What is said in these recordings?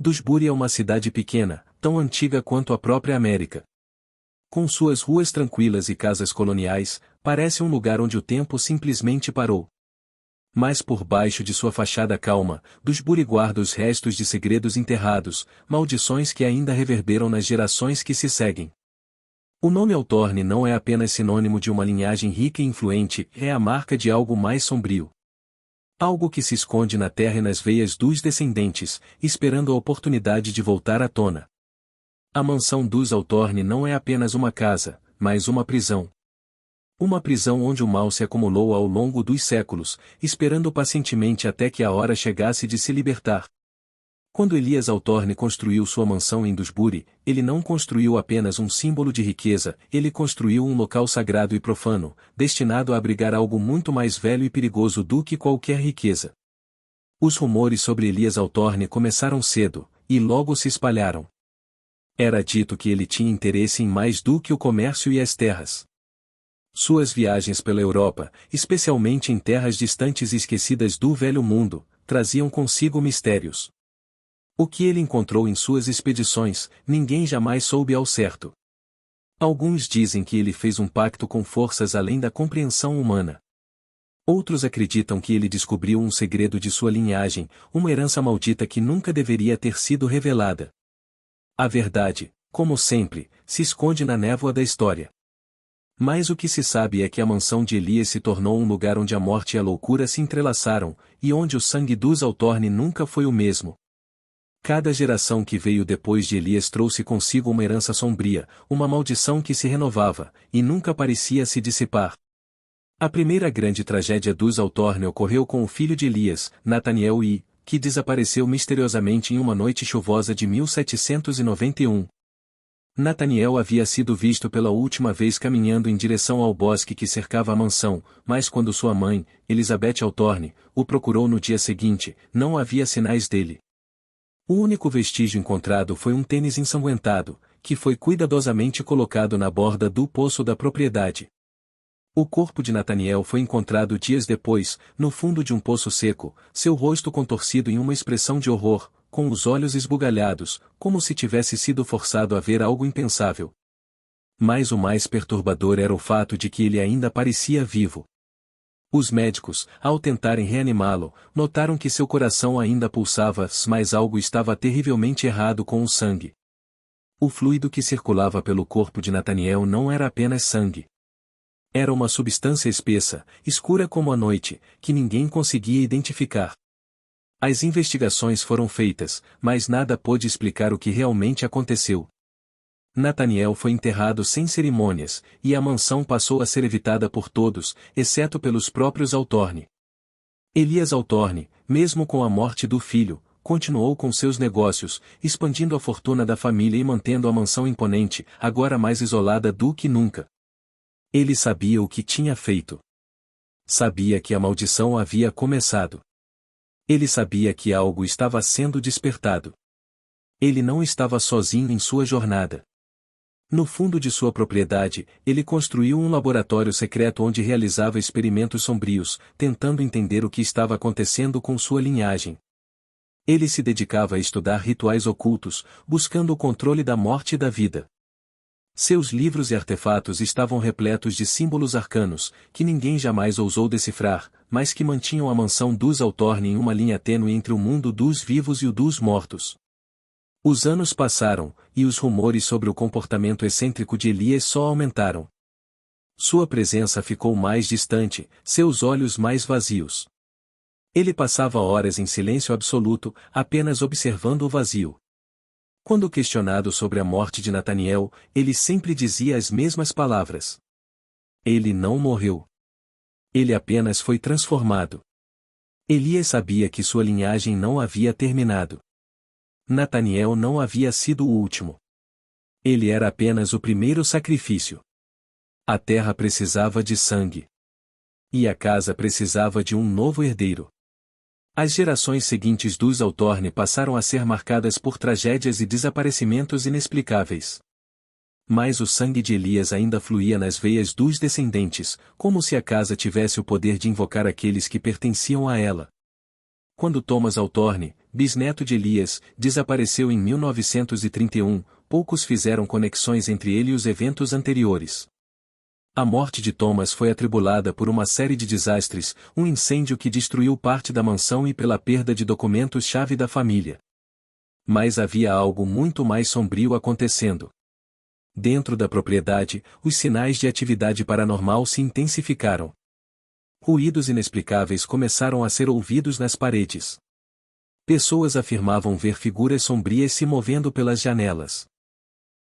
Dewsbury é uma cidade pequena, tão antiga quanto a própria América. Com suas ruas tranquilas e casas coloniais, parece um lugar onde o tempo simplesmente parou. Mas por baixo de sua fachada calma, Dewsbury guarda os restos de segredos enterrados, maldições que ainda reverberam nas gerações que se seguem. O nome Hawthorne não é apenas sinônimo de uma linhagem rica e influente, é a marca de algo mais sombrio. Algo que se esconde na terra e nas veias dos descendentes, esperando a oportunidade de voltar à tona. A mansão dos Hawthorne não é apenas uma casa, mas uma prisão. Uma prisão onde o mal se acumulou ao longo dos séculos, esperando pacientemente até que a hora chegasse de se libertar. Quando Elias Hawthorne construiu sua mansão em Dewsbury, ele não construiu apenas um símbolo de riqueza, ele construiu um local sagrado e profano, destinado a abrigar algo muito mais velho e perigoso do que qualquer riqueza. Os rumores sobre Elias Hawthorne começaram cedo, e logo se espalharam. Era dito que ele tinha interesse em mais do que o comércio e as terras. Suas viagens pela Europa, especialmente em terras distantes e esquecidas do Velho Mundo, traziam consigo mistérios. O que ele encontrou em suas expedições, ninguém jamais soube ao certo. Alguns dizem que ele fez um pacto com forças além da compreensão humana. Outros acreditam que ele descobriu um segredo de sua linhagem, uma herança maldita que nunca deveria ter sido revelada. A verdade, como sempre, se esconde na névoa da história. Mas o que se sabe é que a mansão de Elias se tornou um lugar onde a morte e a loucura se entrelaçaram, e onde o sangue dos Hawthorne nunca foi o mesmo. Cada geração que veio depois de Elias trouxe consigo uma herança sombria, uma maldição que se renovava, e nunca parecia se dissipar. A primeira grande tragédia dos Hawthorne ocorreu com o filho de Elias, Nathaniel que desapareceu misteriosamente em uma noite chuvosa de 1791. Nathaniel havia sido visto pela última vez caminhando em direção ao bosque que cercava a mansão, mas quando sua mãe, Elizabeth Hawthorne, o procurou no dia seguinte, não havia sinais dele. O único vestígio encontrado foi um tênis ensanguentado, que foi cuidadosamente colocado na borda do poço da propriedade. O corpo de Nathaniel foi encontrado dias depois, no fundo de um poço seco, seu rosto contorcido em uma expressão de horror, com os olhos esbugalhados, como se tivesse sido forçado a ver algo impensável. Mas o mais perturbador era o fato de que ele ainda parecia vivo. Os médicos, ao tentarem reanimá-lo, notaram que seu coração ainda pulsava, mas algo estava terrivelmente errado com o sangue. O fluido que circulava pelo corpo de Nathaniel não era apenas sangue. Era uma substância espessa, escura como a noite, que ninguém conseguia identificar. As investigações foram feitas, mas nada pôde explicar o que realmente aconteceu. Nathaniel foi enterrado sem cerimônias, e a mansão passou a ser evitada por todos, exceto pelos próprios Hawthorne. Elias Hawthorne, mesmo com a morte do filho, continuou com seus negócios, expandindo a fortuna da família e mantendo a mansão imponente, agora mais isolada do que nunca. Ele sabia o que tinha feito. Sabia que a maldição havia começado. Ele sabia que algo estava sendo despertado. Ele não estava sozinho em sua jornada. No fundo de sua propriedade, ele construiu um laboratório secreto onde realizava experimentos sombrios, tentando entender o que estava acontecendo com sua linhagem. Ele se dedicava a estudar rituais ocultos, buscando o controle da morte e da vida. Seus livros e artefatos estavam repletos de símbolos arcanos, que ninguém jamais ousou decifrar, mas que mantinham a mansão dos Hawthorne em uma linha tênue entre o mundo dos vivos e o dos mortos. Os anos passaram, e os rumores sobre o comportamento excêntrico de Elias só aumentaram. Sua presença ficou mais distante, seus olhos mais vazios. Ele passava horas em silêncio absoluto, apenas observando o vazio. Quando questionado sobre a morte de Nathaniel, ele sempre dizia as mesmas palavras. Ele não morreu. Ele apenas foi transformado. Elias sabia que sua linhagem não havia terminado. Nathaniel não havia sido o último. Ele era apenas o primeiro sacrifício. A terra precisava de sangue. E a casa precisava de um novo herdeiro. As gerações seguintes dos Hawthorne passaram a ser marcadas por tragédias e desaparecimentos inexplicáveis. Mas o sangue de Elias ainda fluía nas veias dos descendentes, como se a casa tivesse o poder de invocar aqueles que pertenciam a ela. Quando Thomas Hawthorne, bisneto de Elias, desapareceu em 1931, poucos fizeram conexões entre ele e os eventos anteriores. A morte de Thomas foi atribulada por uma série de desastres, um incêndio que destruiu parte da mansão e pela perda de documentos-chave da família. Mas havia algo muito mais sombrio acontecendo. Dentro da propriedade, os sinais de atividade paranormal se intensificaram. Ruídos inexplicáveis começaram a ser ouvidos nas paredes. Pessoas afirmavam ver figuras sombrias se movendo pelas janelas.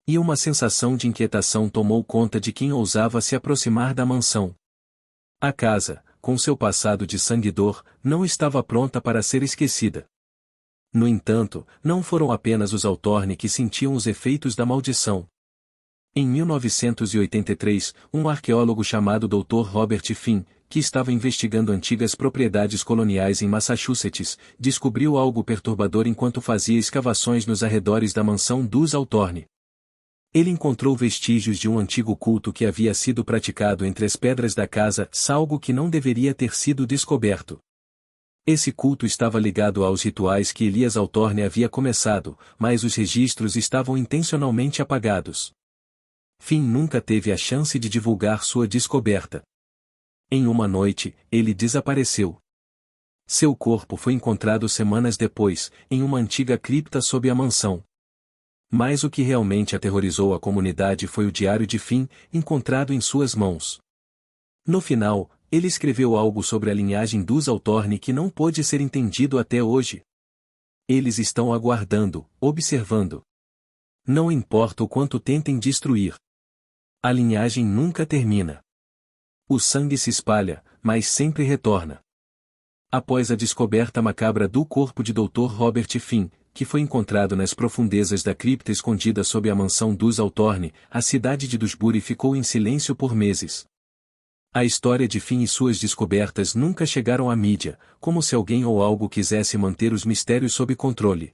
E uma sensação de inquietação tomou conta de quem ousava se aproximar da mansão. A casa, com seu passado de sanguidor, não estava pronta para ser esquecida. No entanto, não foram apenas os Althorne que sentiam os efeitos da maldição. Em 1983, um arqueólogo chamado Dr. Robert Finn, que estava investigando antigas propriedades coloniais em Massachusetts, descobriu algo perturbador enquanto fazia escavações nos arredores da mansão dos Althorne. Ele encontrou vestígios de um antigo culto que havia sido praticado entre as pedras da casa, algo que não deveria ter sido descoberto. Esse culto estava ligado aos rituais que Elias Althorne havia começado, mas os registros estavam intencionalmente apagados. Finn nunca teve a chance de divulgar sua descoberta. Em uma noite, ele desapareceu. Seu corpo foi encontrado semanas depois, em uma antiga cripta sob a mansão. Mas o que realmente aterrorizou a comunidade foi o diário de Finn, encontrado em suas mãos. No final, ele escreveu algo sobre a linhagem dos Althorne que não pôde ser entendido até hoje. Eles estão aguardando, observando. Não importa o quanto tentem destruir. A linhagem nunca termina. O sangue se espalha, mas sempre retorna. Após a descoberta macabra do corpo de Dr. Robert Finn, que foi encontrado nas profundezas da cripta escondida sob a mansão dos Althorne, a cidade de Dewsbury ficou em silêncio por meses. A história de Finn e suas descobertas nunca chegaram à mídia, como se alguém ou algo quisesse manter os mistérios sob controle.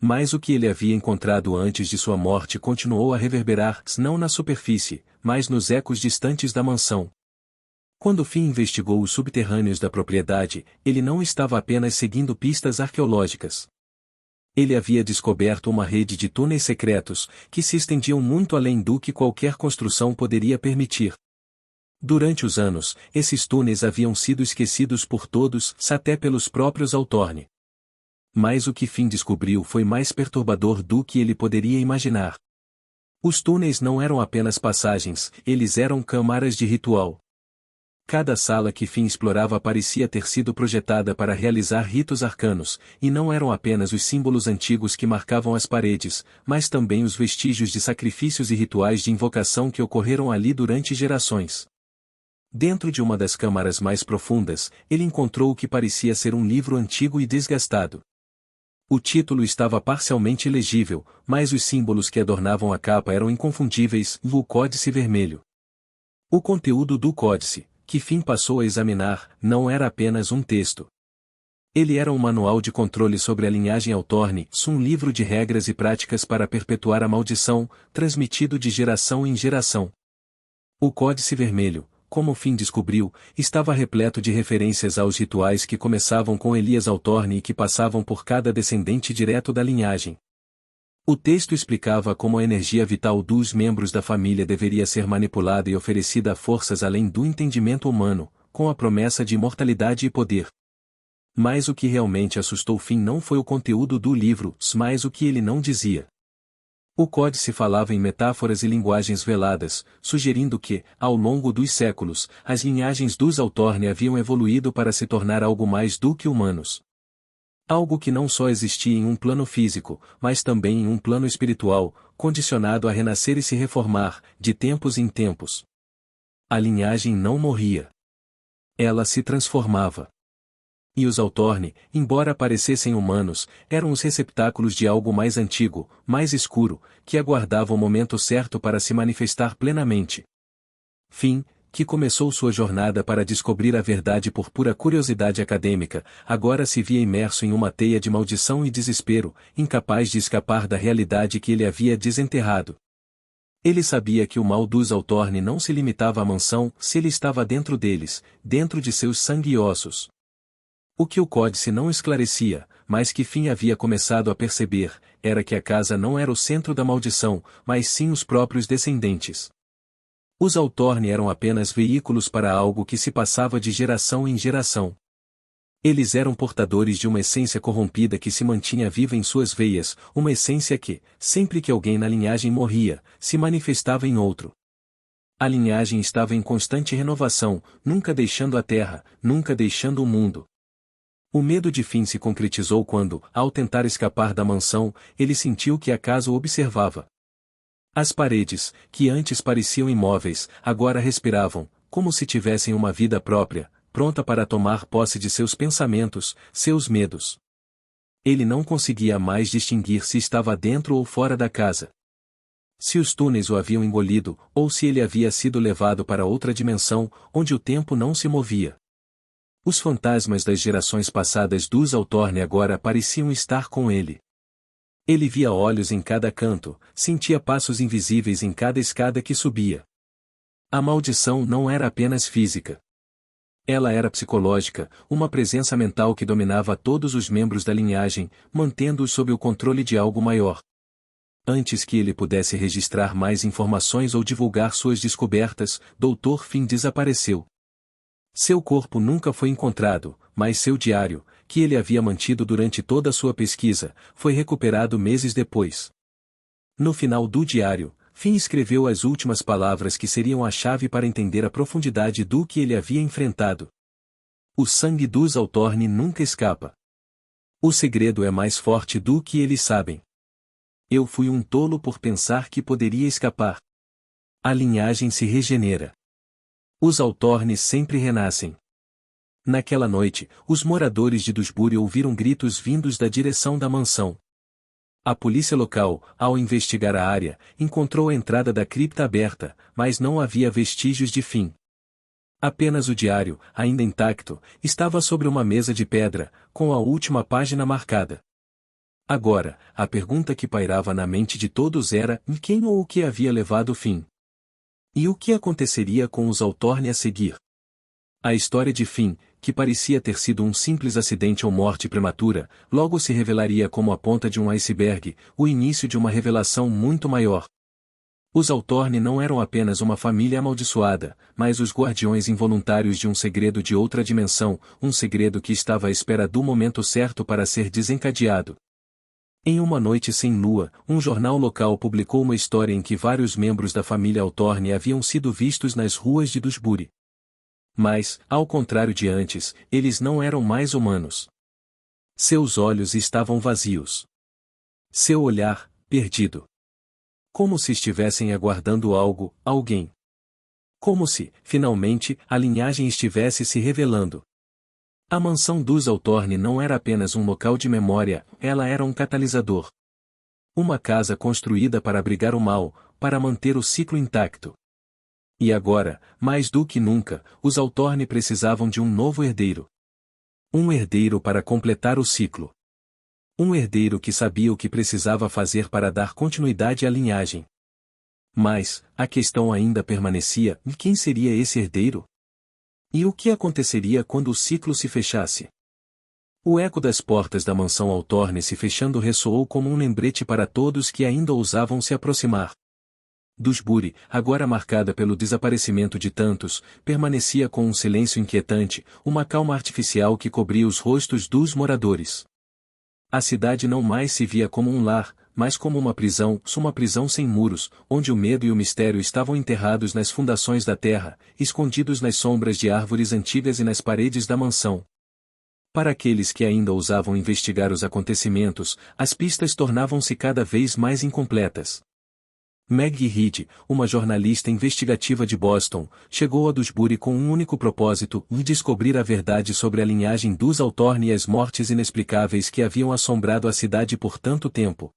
Mas o que ele havia encontrado antes de sua morte continuou a reverberar, não na superfície, mas nos ecos distantes da mansão. Quando Finn investigou os subterrâneos da propriedade, ele não estava apenas seguindo pistas arqueológicas. Ele havia descoberto uma rede de túneis secretos, que se estendiam muito além do que qualquer construção poderia permitir. Durante os anos, esses túneis haviam sido esquecidos por todos, até pelos próprios Althorne. Mas o que Finn descobriu foi mais perturbador do que ele poderia imaginar. Os túneis não eram apenas passagens, eles eram câmaras de ritual. Cada sala que Finn explorava parecia ter sido projetada para realizar ritos arcanos, e não eram apenas os símbolos antigos que marcavam as paredes, mas também os vestígios de sacrifícios e rituais de invocação que ocorreram ali durante gerações. Dentro de uma das câmaras mais profundas, ele encontrou o que parecia ser um livro antigo e desgastado. O título estava parcialmente legível, mas os símbolos que adornavam a capa eram inconfundíveis, o Códice Vermelho. O conteúdo do códice, que Finn passou a examinar, não era apenas um texto. Ele era um manual de controle sobre a linhagem Althorne, um livro de regras e práticas para perpetuar a maldição, transmitido de geração em geração. O Códice Vermelho, como Finn descobriu, estava repleto de referências aos rituais que começavam com Elias Althorne e que passavam por cada descendente direto da linhagem. O texto explicava como a energia vital dos membros da família deveria ser manipulada e oferecida a forças além do entendimento humano, com a promessa de imortalidade e poder. Mas o que realmente assustou Finn não foi o conteúdo do livro, mas o que ele não dizia. O códice falava em metáforas e linguagens veladas, sugerindo que, ao longo dos séculos, as linhagens dos Althorne haviam evoluído para se tornar algo mais do que humanos. Algo que não só existia em um plano físico, mas também em um plano espiritual, condicionado a renascer e se reformar, de tempos em tempos. A linhagem não morria. Ela se transformava. E os Althorne, embora parecessem humanos, eram os receptáculos de algo mais antigo, mais escuro, que aguardava o momento certo para se manifestar plenamente. Finn, que começou sua jornada para descobrir a verdade por pura curiosidade acadêmica, agora se via imerso em uma teia de maldição e desespero, incapaz de escapar da realidade que ele havia desenterrado. Ele sabia que o mal dos Althorne não se limitava à mansão, se ele estava dentro deles, dentro de seus sangue e ossos. O que o códice não esclarecia, mas que Finn havia começado a perceber, era que a casa não era o centro da maldição, mas sim os próprios descendentes. Os Altorne eram apenas veículos para algo que se passava de geração em geração. Eles eram portadores de uma essência corrompida que se mantinha viva em suas veias, uma essência que, sempre que alguém na linhagem morria, se manifestava em outro. A linhagem estava em constante renovação, nunca deixando a terra, nunca deixando o mundo. O medo de Finn se concretizou quando, ao tentar escapar da mansão, ele sentiu que a casa o observava. As paredes, que antes pareciam imóveis, agora respiravam, como se tivessem uma vida própria, pronta para tomar posse de seus pensamentos, seus medos. Ele não conseguia mais distinguir se estava dentro ou fora da casa. Se os túneis o haviam engolido, ou se ele havia sido levado para outra dimensão, onde o tempo não se movia. Os fantasmas das gerações passadas dos Altorne agora pareciam estar com ele. Ele via olhos em cada canto, sentia passos invisíveis em cada escada que subia. A maldição não era apenas física. Ela era psicológica, uma presença mental que dominava todos os membros da linhagem, mantendo-os sob o controle de algo maior. Antes que ele pudesse registrar mais informações ou divulgar suas descobertas, Dr. Finn desapareceu. Seu corpo nunca foi encontrado, mas seu diário, que ele havia mantido durante toda a sua pesquisa, foi recuperado meses depois. No final do diário, Finn escreveu as últimas palavras que seriam a chave para entender a profundidade do que ele havia enfrentado. O sangue dos Altorne nunca escapa. O segredo é mais forte do que eles sabem. Eu fui um tolo por pensar que poderia escapar. A linhagem se regenera. Os Altorne sempre renascem. Naquela noite, os moradores de Dusbury ouviram gritos vindos da direção da mansão. A polícia local, ao investigar a área, encontrou a entrada da cripta aberta, mas não havia vestígios de Finn. Apenas o diário, ainda intacto, estava sobre uma mesa de pedra, com a última página marcada. Agora, a pergunta que pairava na mente de todos era quem ou o que havia levado Finn. E o que aconteceria com os Altorne a seguir? A história de Finn, que parecia ter sido um simples acidente ou morte prematura, logo se revelaria como a ponta de um iceberg, o início de uma revelação muito maior. Os Altorne não eram apenas uma família amaldiçoada, mas os guardiões involuntários de um segredo de outra dimensão, um segredo que estava à espera do momento certo para ser desencadeado. Em uma noite sem lua, um jornal local publicou uma história em que vários membros da família Altorne haviam sido vistos nas ruas de Dusbury. Mas, ao contrário de antes, eles não eram mais humanos. Seus olhos estavam vazios. Seu olhar, perdido. Como se estivessem aguardando algo, alguém. Como se, finalmente, a linhagem estivesse se revelando. A mansão dos Altorne não era apenas um local de memória, ela era um catalisador. Uma casa construída para abrigar o mal, para manter o ciclo intacto. E agora, mais do que nunca, os Altorne precisavam de um novo herdeiro. Um herdeiro para completar o ciclo. Um herdeiro que sabia o que precisava fazer para dar continuidade à linhagem. Mas, a questão ainda permanecia: quem seria esse herdeiro? E o que aconteceria quando o ciclo se fechasse? O eco das portas da mansão Altorne se fechando ressoou como um lembrete para todos que ainda ousavam se aproximar. Dusbury, agora marcada pelo desaparecimento de tantos, permanecia com um silêncio inquietante, uma calma artificial que cobria os rostos dos moradores. A cidade não mais se via como um lar, mas como uma prisão sem muros, onde o medo e o mistério estavam enterrados nas fundações da terra, escondidos nas sombras de árvores antigas e nas paredes da mansão. Para aqueles que ainda ousavam investigar os acontecimentos, as pistas tornavam-se cada vez mais incompletas. Maggie Reed, uma jornalista investigativa de Boston, chegou a Dusbury com um único propósito: descobrir a verdade sobre a linhagem dos Altorne e as mortes inexplicáveis que haviam assombrado a cidade por tanto tempo.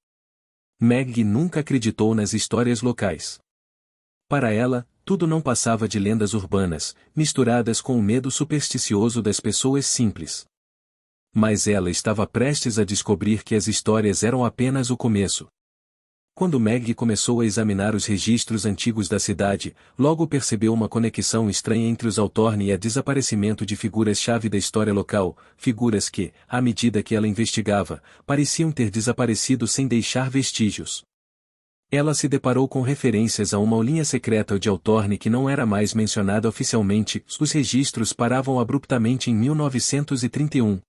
Maggie nunca acreditou nas histórias locais. Para ela, tudo não passava de lendas urbanas, misturadas com o medo supersticioso das pessoas simples. Mas ela estava prestes a descobrir que as histórias eram apenas o começo. Quando Meg começou a examinar os registros antigos da cidade, logo percebeu uma conexão estranha entre os Altorne e o desaparecimento de figuras-chave da história local, figuras que, à medida que ela investigava, pareciam ter desaparecido sem deixar vestígios. Ela se deparou com referências a uma linha secreta de Altorne que não era mais mencionada oficialmente. Os registros paravam abruptamente em 1931.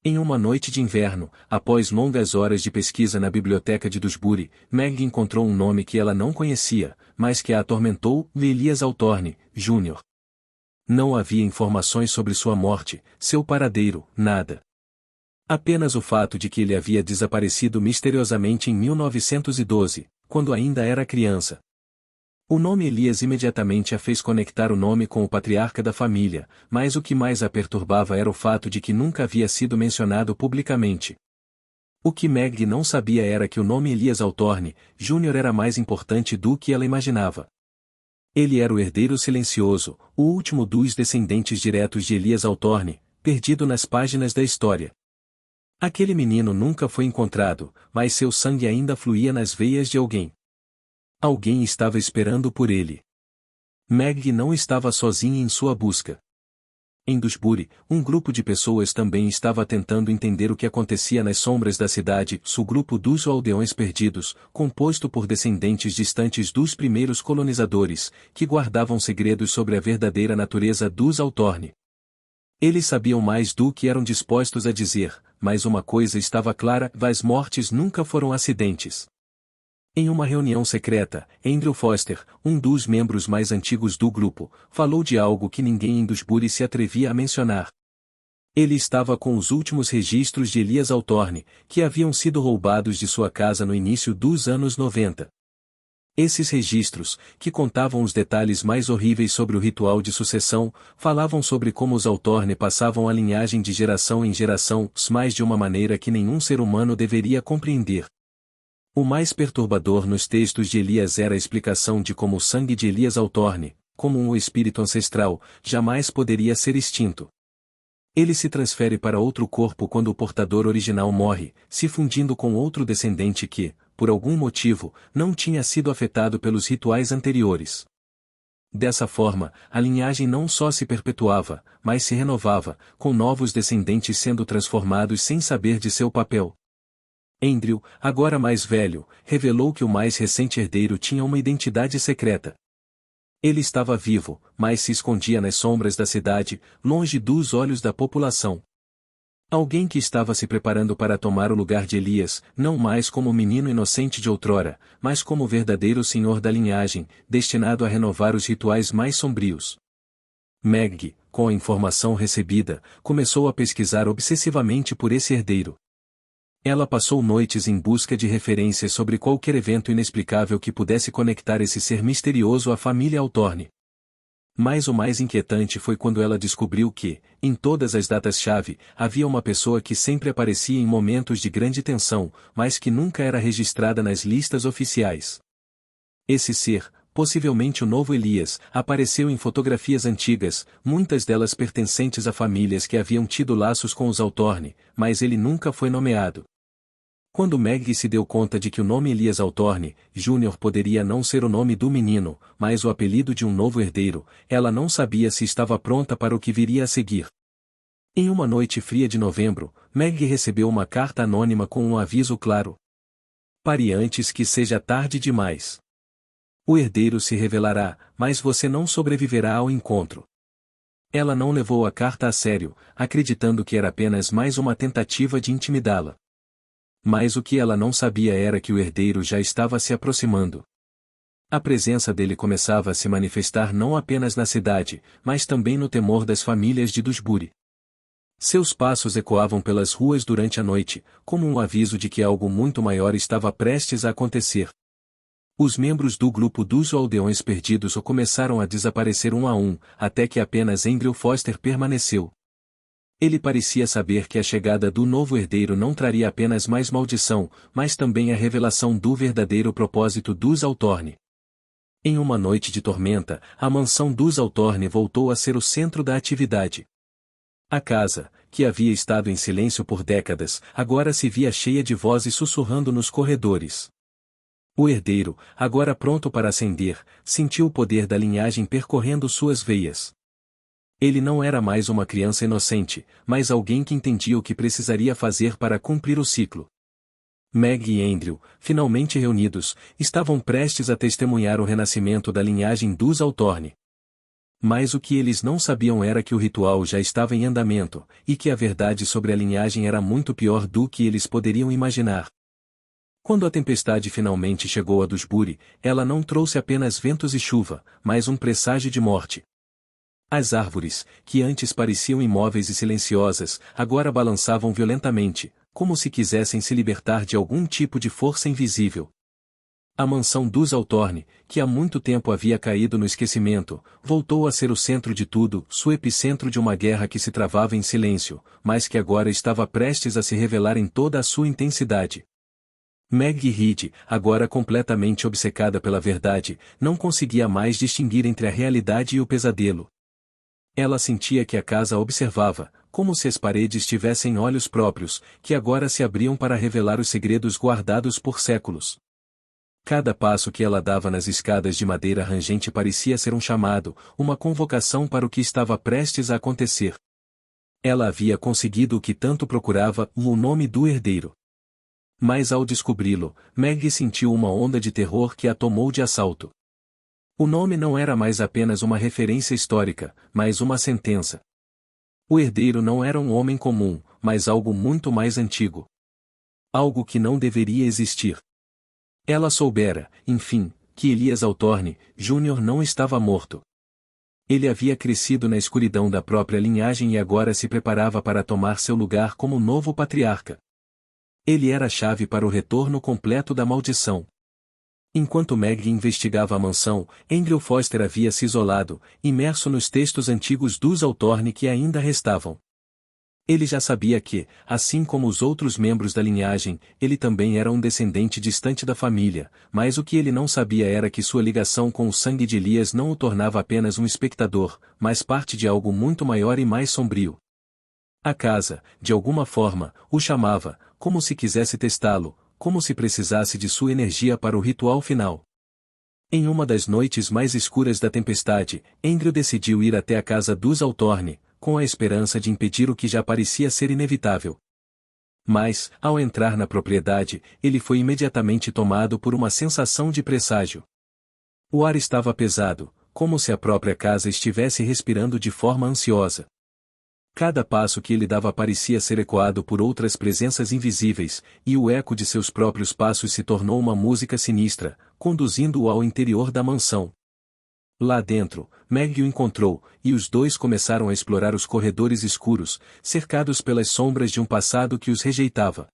Em uma noite de inverno, após longas horas de pesquisa na biblioteca de Dewsbury, Meg encontrou um nome que ela não conhecia, mas que a atormentou: Elias Altorne, Jr. Não havia informações sobre sua morte, seu paradeiro, nada. Apenas o fato de que ele havia desaparecido misteriosamente em 1912, quando ainda era criança. O nome Elias imediatamente a fez conectar o nome com o patriarca da família, mas o que mais a perturbava era o fato de que nunca havia sido mencionado publicamente. O que Meg não sabia era que o nome Elias Altorne, Jr. era mais importante do que ela imaginava. Ele era o herdeiro silencioso, o último dos descendentes diretos de Elias Altorne, perdido nas páginas da história. Aquele menino nunca foi encontrado, mas seu sangue ainda fluía nas veias de alguém. Alguém estava esperando por ele. Meg não estava sozinha em sua busca. Em Dewsbury, um grupo de pessoas também estava tentando entender o que acontecia nas sombras da cidade. O grupo dos Aldeões Perdidos, composto por descendentes distantes dos primeiros colonizadores, que guardavam segredos sobre a verdadeira natureza dos Altorne. Eles sabiam mais do que eram dispostos a dizer, mas uma coisa estava clara: as mortes nunca foram acidentes. Em uma reunião secreta, Andrew Foster, um dos membros mais antigos do grupo, falou de algo que ninguém em Dewsbury se atrevia a mencionar. Ele estava com os últimos registros de Elias Altorne, que haviam sido roubados de sua casa no início dos anos 90. Esses registros, que contavam os detalhes mais horríveis sobre o ritual de sucessão, falavam sobre como os Altorne passavam a linhagem de geração em geração, mas de uma maneira que nenhum ser humano deveria compreender. O mais perturbador nos textos de Elias era a explicação de como o sangue de Elias Altorne, como um espírito ancestral, jamais poderia ser extinto. Ele se transfere para outro corpo quando o portador original morre, se fundindo com outro descendente que, por algum motivo, não tinha sido afetado pelos rituais anteriores. Dessa forma, a linhagem não só se perpetuava, mas se renovava, com novos descendentes sendo transformados sem saber de seu papel. Andrew, agora mais velho, revelou que o mais recente herdeiro tinha uma identidade secreta. Ele estava vivo, mas se escondia nas sombras da cidade, longe dos olhos da população. Alguém que estava se preparando para tomar o lugar de Elias, não mais como o menino inocente de outrora, mas como o verdadeiro senhor da linhagem, destinado a renovar os rituais mais sombrios. Meg, com a informação recebida, começou a pesquisar obsessivamente por esse herdeiro. Ela passou noites em busca de referências sobre qualquer evento inexplicável que pudesse conectar esse ser misterioso à família Altorne. Mas o mais inquietante foi quando ela descobriu que, em todas as datas-chave, havia uma pessoa que sempre aparecia em momentos de grande tensão, mas que nunca era registrada nas listas oficiais. Esse ser, possivelmente o novo Elias, apareceu em fotografias antigas, muitas delas pertencentes a famílias que haviam tido laços com os Altorne, mas ele nunca foi nomeado. Quando Meg se deu conta de que o nome Elias Altorne, Jr. poderia não ser o nome do menino, mas o apelido de um novo herdeiro, ela não sabia se estava pronta para o que viria a seguir. Em uma noite fria de novembro, Meg recebeu uma carta anônima com um aviso claro. Pare antes que seja tarde demais. O herdeiro se revelará, mas você não sobreviverá ao encontro. Ela não levou a carta a sério, acreditando que era apenas mais uma tentativa de intimidá-la. Mas o que ela não sabia era que o herdeiro já estava se aproximando. A presença dele começava a se manifestar não apenas na cidade, mas também no temor das famílias de Dewsbury. Seus passos ecoavam pelas ruas durante a noite, como um aviso de que algo muito maior estava prestes a acontecer. Os membros do grupo dos Aldeões Perdidos começaram a desaparecer um a um, até que apenas Andrew Foster permaneceu. Ele parecia saber que a chegada do novo herdeiro não traria apenas mais maldição, mas também a revelação do verdadeiro propósito dos Altorne. Em uma noite de tormenta, a mansão dos Altorne voltou a ser o centro da atividade. A casa, que havia estado em silêncio por décadas, agora se via cheia de vozes sussurrando nos corredores. O herdeiro, agora pronto para ascender, sentiu o poder da linhagem percorrendo suas veias. Ele não era mais uma criança inocente, mas alguém que entendia o que precisaria fazer para cumprir o ciclo. Meg e Andrew, finalmente reunidos, estavam prestes a testemunhar o renascimento da linhagem dos Altorne. Mas o que eles não sabiam era que o ritual já estava em andamento, e que a verdade sobre a linhagem era muito pior do que eles poderiam imaginar. Quando a tempestade finalmente chegou a Dewsbury, ela não trouxe apenas ventos e chuva, mas um presságio de morte. As árvores, que antes pareciam imóveis e silenciosas, agora balançavam violentamente, como se quisessem se libertar de algum tipo de força invisível. A mansão dos Altorne, que há muito tempo havia caído no esquecimento, voltou a ser o centro de tudo, o epicentro de uma guerra que se travava em silêncio, mas que agora estava prestes a se revelar em toda a sua intensidade. Meg Reed, agora completamente obcecada pela verdade, não conseguia mais distinguir entre a realidade e o pesadelo. Ela sentia que a casa a observava, como se as paredes tivessem olhos próprios, que agora se abriam para revelar os segredos guardados por séculos. Cada passo que ela dava nas escadas de madeira rangente parecia ser um chamado, uma convocação para o que estava prestes a acontecer. Ela havia conseguido o que tanto procurava, o nome do herdeiro. Mas ao descobri-lo, Meg sentiu uma onda de terror que a tomou de assalto. O nome não era mais apenas uma referência histórica, mas uma sentença. O herdeiro não era um homem comum, mas algo muito mais antigo. Algo que não deveria existir. Ela soubera, enfim, que Elias Altorne, Jr. não estava morto. Ele havia crescido na escuridão da própria linhagem e agora se preparava para tomar seu lugar como novo patriarca. Ele era a chave para o retorno completo da maldição. Enquanto Meg investigava a mansão, Andrew Foster havia se isolado, imerso nos textos antigos dos Altorne que ainda restavam. Ele já sabia que, assim como os outros membros da linhagem, ele também era um descendente distante da família, mas o que ele não sabia era que sua ligação com o sangue de Elias não o tornava apenas um espectador, mas parte de algo muito maior e mais sombrio. A casa, de alguma forma, o chamava, como se quisesse testá-lo, como se precisasse de sua energia para o ritual final. Em uma das noites mais escuras da tempestade, Andrew decidiu ir até a casa dos Altorne, com a esperança de impedir o que já parecia ser inevitável. Mas, ao entrar na propriedade, ele foi imediatamente tomado por uma sensação de presságio. O ar estava pesado, como se a própria casa estivesse respirando de forma ansiosa. Cada passo que ele dava parecia ser ecoado por outras presenças invisíveis, e o eco de seus próprios passos se tornou uma música sinistra, conduzindo-o ao interior da mansão. Lá dentro, Meg o encontrou, e os dois começaram a explorar os corredores escuros, cercados pelas sombras de um passado que os rejeitava.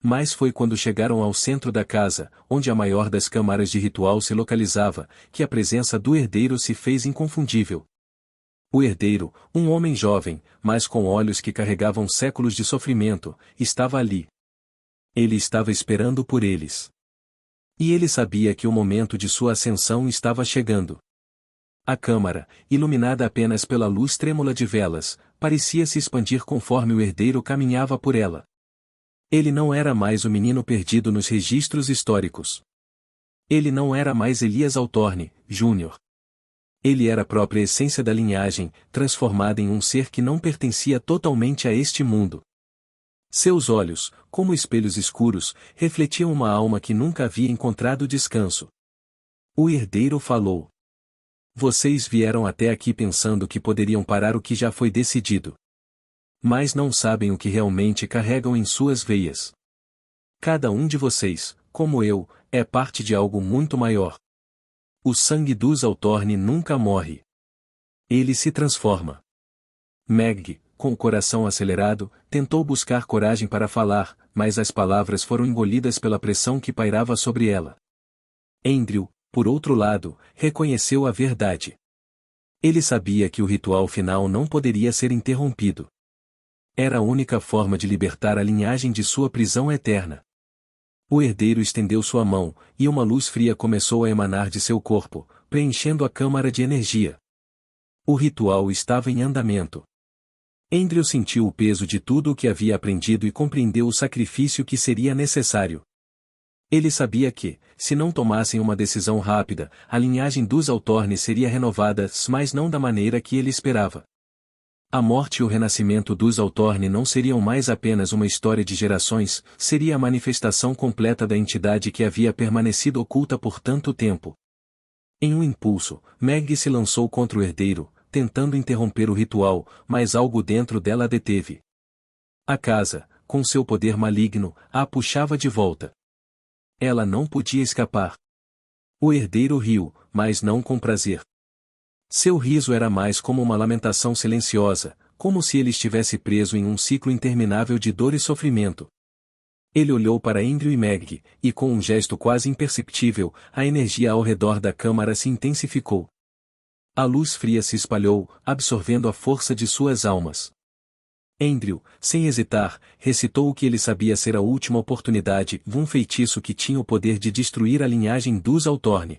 Mas foi quando chegaram ao centro da casa, onde a maior das câmaras de ritual se localizava, que a presença do herdeiro se fez inconfundível. O herdeiro, um homem jovem, mas com olhos que carregavam séculos de sofrimento, estava ali. Ele estava esperando por eles. E ele sabia que o momento de sua ascensão estava chegando. A câmara, iluminada apenas pela luz trêmula de velas, parecia se expandir conforme o herdeiro caminhava por ela. Ele não era mais o menino perdido nos registros históricos. Ele não era mais Elias Altorne, Jr. Ele era a própria essência da linhagem, transformada em um ser que não pertencia totalmente a este mundo. Seus olhos, como espelhos escuros, refletiam uma alma que nunca havia encontrado descanso. O herdeiro falou. Vocês vieram até aqui pensando que poderiam parar o que já foi decidido. Mas não sabem o que realmente carregam em suas veias. Cada um de vocês, como eu, é parte de algo muito maior. O sangue dos Altorne nunca morre. Ele se transforma. Meg, com o coração acelerado, tentou buscar coragem para falar, mas as palavras foram engolidas pela pressão que pairava sobre ela. Andrew, por outro lado, reconheceu a verdade. Ele sabia que o ritual final não poderia ser interrompido. Era a única forma de libertar a linhagem de sua prisão eterna. O herdeiro estendeu sua mão, e uma luz fria começou a emanar de seu corpo, preenchendo a câmara de energia. O ritual estava em andamento. Andrew sentiu o peso de tudo o que havia aprendido e compreendeu o sacrifício que seria necessário. Ele sabia que, se não tomassem uma decisão rápida, a linhagem dos Altorne seria renovada, mas não da maneira que ele esperava. A morte e o renascimento dos Altorne não seriam mais apenas uma história de gerações, seria a manifestação completa da entidade que havia permanecido oculta por tanto tempo. Em um impulso, Meg se lançou contra o herdeiro, tentando interromper o ritual, mas algo dentro dela a deteve. A casa, com seu poder maligno, a puxava de volta. Ela não podia escapar. O herdeiro riu, mas não com prazer. Seu riso era mais como uma lamentação silenciosa, como se ele estivesse preso em um ciclo interminável de dor e sofrimento. Ele olhou para Andrew e Meg, e com um gesto quase imperceptível, a energia ao redor da câmara se intensificou. A luz fria se espalhou, absorvendo a força de suas almas. Andrew, sem hesitar, recitou o que ele sabia ser a última oportunidade, um feitiço que tinha o poder de destruir a linhagem dos Altorne.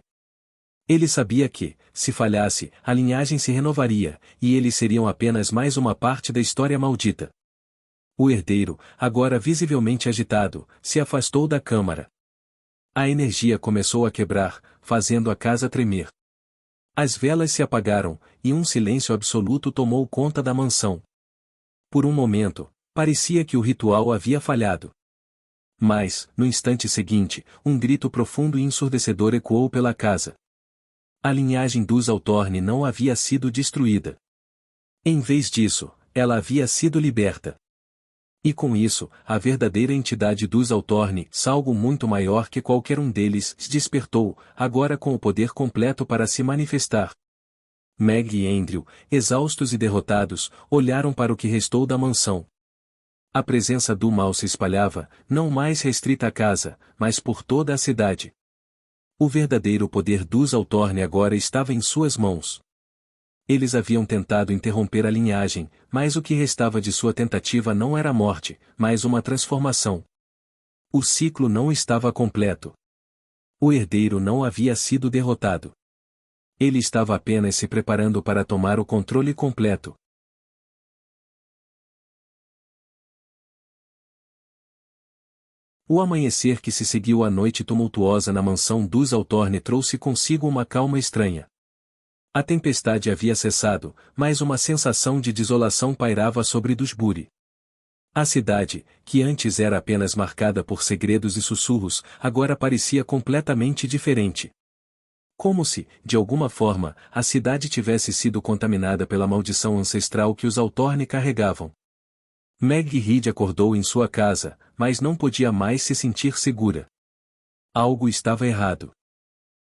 Ele sabia que, se falhasse, a linhagem se renovaria, e eles seriam apenas mais uma parte da história maldita. O herdeiro, agora visivelmente agitado, se afastou da câmara. A energia começou a quebrar, fazendo a casa tremer. As velas se apagaram, e um silêncio absoluto tomou conta da mansão. Por um momento, parecia que o ritual havia falhado. Mas, no instante seguinte, um grito profundo e ensurdecedor ecoou pela casa. A linhagem dos Altorne não havia sido destruída. Em vez disso, ela havia sido liberta. E com isso, a verdadeira entidade dos Altorne, algo muito maior que qualquer um deles, se despertou, agora com o poder completo para se manifestar. Meg e Andrew, exaustos e derrotados, olharam para o que restou da mansão. A presença do mal se espalhava, não mais restrita à casa, mas por toda a cidade. O verdadeiro poder dos Altorne agora estava em suas mãos. Eles haviam tentado interromper a linhagem, mas o que restava de sua tentativa não era a morte, mas uma transformação. O ciclo não estava completo. O herdeiro não havia sido derrotado. Ele estava apenas se preparando para tomar o controle completo. O amanhecer que se seguiu à noite tumultuosa na mansão dos Altorne trouxe consigo uma calma estranha. A tempestade havia cessado, mas uma sensação de desolação pairava sobre Dewsbury. A cidade, que antes era apenas marcada por segredos e sussurros, agora parecia completamente diferente. Como se, de alguma forma, a cidade tivesse sido contaminada pela maldição ancestral que os Altorne carregavam. Meg Reed acordou em sua casa, mas não podia mais se sentir segura. Algo estava errado.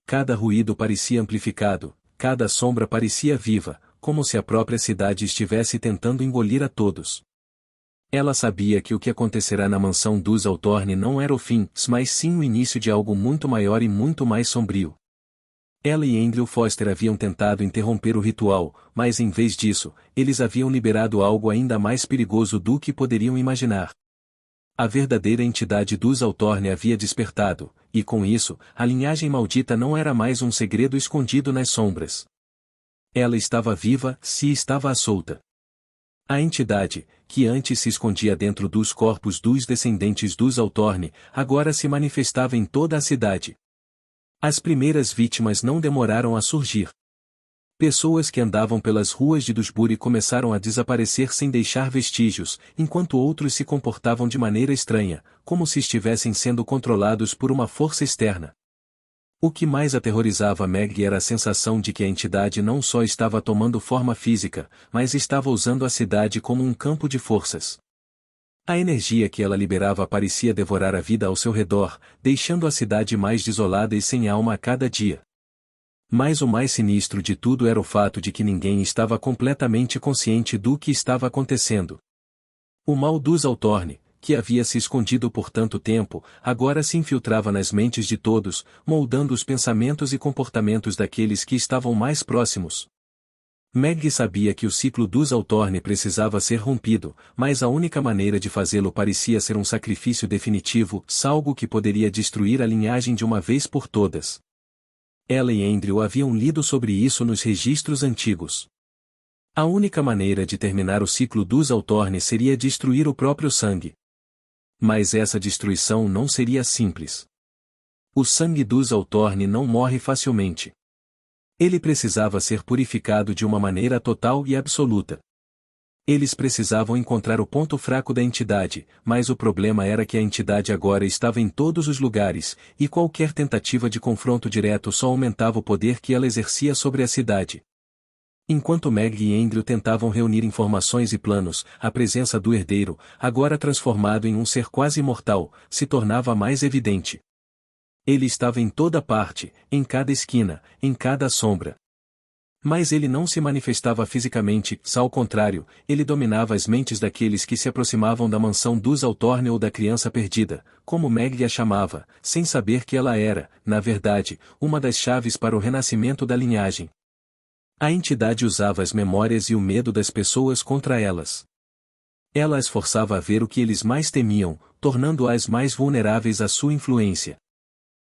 Cada ruído parecia amplificado, cada sombra parecia viva, como se a própria cidade estivesse tentando engolir a todos. Ela sabia que o que acontecerá na mansão dos Altorne não era o fim, mas sim o início de algo muito maior e muito mais sombrio. Ela e Andrew Foster haviam tentado interromper o ritual, mas em vez disso, eles haviam liberado algo ainda mais perigoso do que poderiam imaginar. A verdadeira entidade dos Altorne havia despertado, e com isso, a linhagem maldita não era mais um segredo escondido nas sombras. Ela estava viva, se estava à solta. A entidade, que antes se escondia dentro dos corpos dos descendentes dos Altorne, agora se manifestava em toda a cidade. As primeiras vítimas não demoraram a surgir. Pessoas que andavam pelas ruas de Dewsbury começaram a desaparecer sem deixar vestígios, enquanto outros se comportavam de maneira estranha, como se estivessem sendo controlados por uma força externa. O que mais aterrorizava Meg era a sensação de que a entidade não só estava tomando forma física, mas estava usando a cidade como um campo de forças. A energia que ela liberava parecia devorar a vida ao seu redor, deixando a cidade mais desolada e sem alma a cada dia. Mas o mais sinistro de tudo era o fato de que ninguém estava completamente consciente do que estava acontecendo. O mal dos Altorne, que havia se escondido por tanto tempo, agora se infiltrava nas mentes de todos, moldando os pensamentos e comportamentos daqueles que estavam mais próximos. Meg sabia que o ciclo dos Altorne precisava ser rompido, mas a única maneira de fazê-lo parecia ser um sacrifício definitivo, algo que poderia destruir a linhagem de uma vez por todas. Ela e Andrew haviam lido sobre isso nos registros antigos. A única maneira de terminar o ciclo dos Altorne seria destruir o próprio sangue. Mas essa destruição não seria simples. O sangue dos Altorne não morre facilmente. Ele precisava ser purificado de uma maneira total e absoluta. Eles precisavam encontrar o ponto fraco da entidade, mas o problema era que a entidade agora estava em todos os lugares, e qualquer tentativa de confronto direto só aumentava o poder que ela exercia sobre a cidade. Enquanto Meg e Andrew tentavam reunir informações e planos, a presença do herdeiro, agora transformado em um ser quase imortal, se tornava mais evidente. Ele estava em toda parte, em cada esquina, em cada sombra. Mas ele não se manifestava fisicamente, ao contrário, ele dominava as mentes daqueles que se aproximavam da mansão dos Altorne ou da criança perdida, como Meg a chamava, sem saber que ela era, na verdade, uma das chaves para o renascimento da linhagem. A entidade usava as memórias e o medo das pessoas contra elas. Ela as forçava a ver o que eles mais temiam, tornando-as mais vulneráveis à sua influência.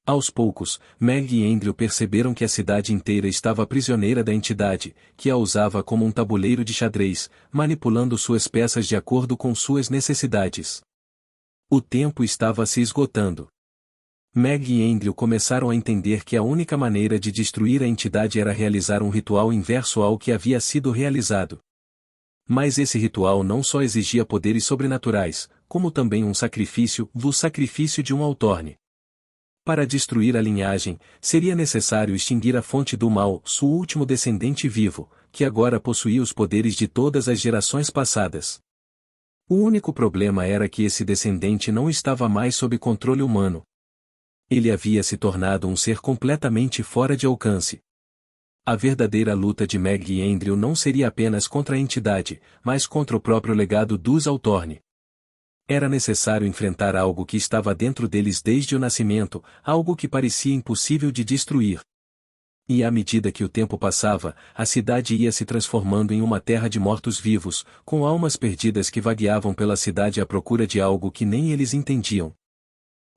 Aos poucos, Meg e Andrew perceberam que a cidade inteira estava prisioneira da entidade, que a usava como um tabuleiro de xadrez, manipulando suas peças de acordo com suas necessidades. O tempo estava se esgotando. Meg e Andrew começaram a entender que a única maneira de destruir a entidade era realizar um ritual inverso ao que havia sido realizado. Mas esse ritual não só exigia poderes sobrenaturais, como também um sacrifício, o sacrifício de um Altorne. Para destruir a linhagem, seria necessário extinguir a fonte do mal, seu último descendente vivo, que agora possuía os poderes de todas as gerações passadas. O único problema era que esse descendente não estava mais sob controle humano. Ele havia se tornado um ser completamente fora de alcance. A verdadeira luta de Meg e Andrew não seria apenas contra a entidade, mas contra o próprio legado dos Altorne. Era necessário enfrentar algo que estava dentro deles desde o nascimento, algo que parecia impossível de destruir. E à medida que o tempo passava, a cidade ia se transformando em uma terra de mortos-vivos, com almas perdidas que vagueavam pela cidade à procura de algo que nem eles entendiam.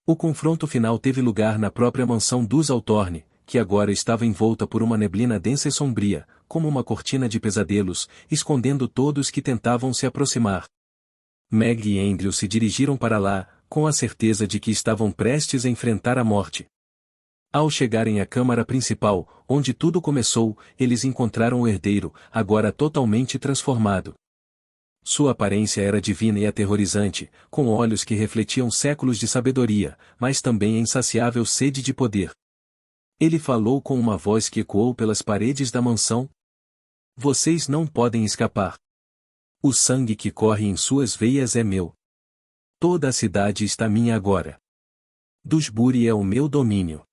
O confronto final teve lugar na própria mansão dos Altorne, que agora estava envolta por uma neblina densa e sombria, como uma cortina de pesadelos, escondendo todos que tentavam se aproximar. Meg e Andrew se dirigiram para lá, com a certeza de que estavam prestes a enfrentar a morte. Ao chegarem à câmara principal, onde tudo começou, eles encontraram o herdeiro, agora totalmente transformado. Sua aparência era divina e aterrorizante, com olhos que refletiam séculos de sabedoria, mas também a insaciável sede de poder. Ele falou com uma voz que ecoou pelas paredes da mansão. Vocês não podem escapar. O sangue que corre em suas veias é meu. Toda a cidade está minha agora. Dewsbury é o meu domínio.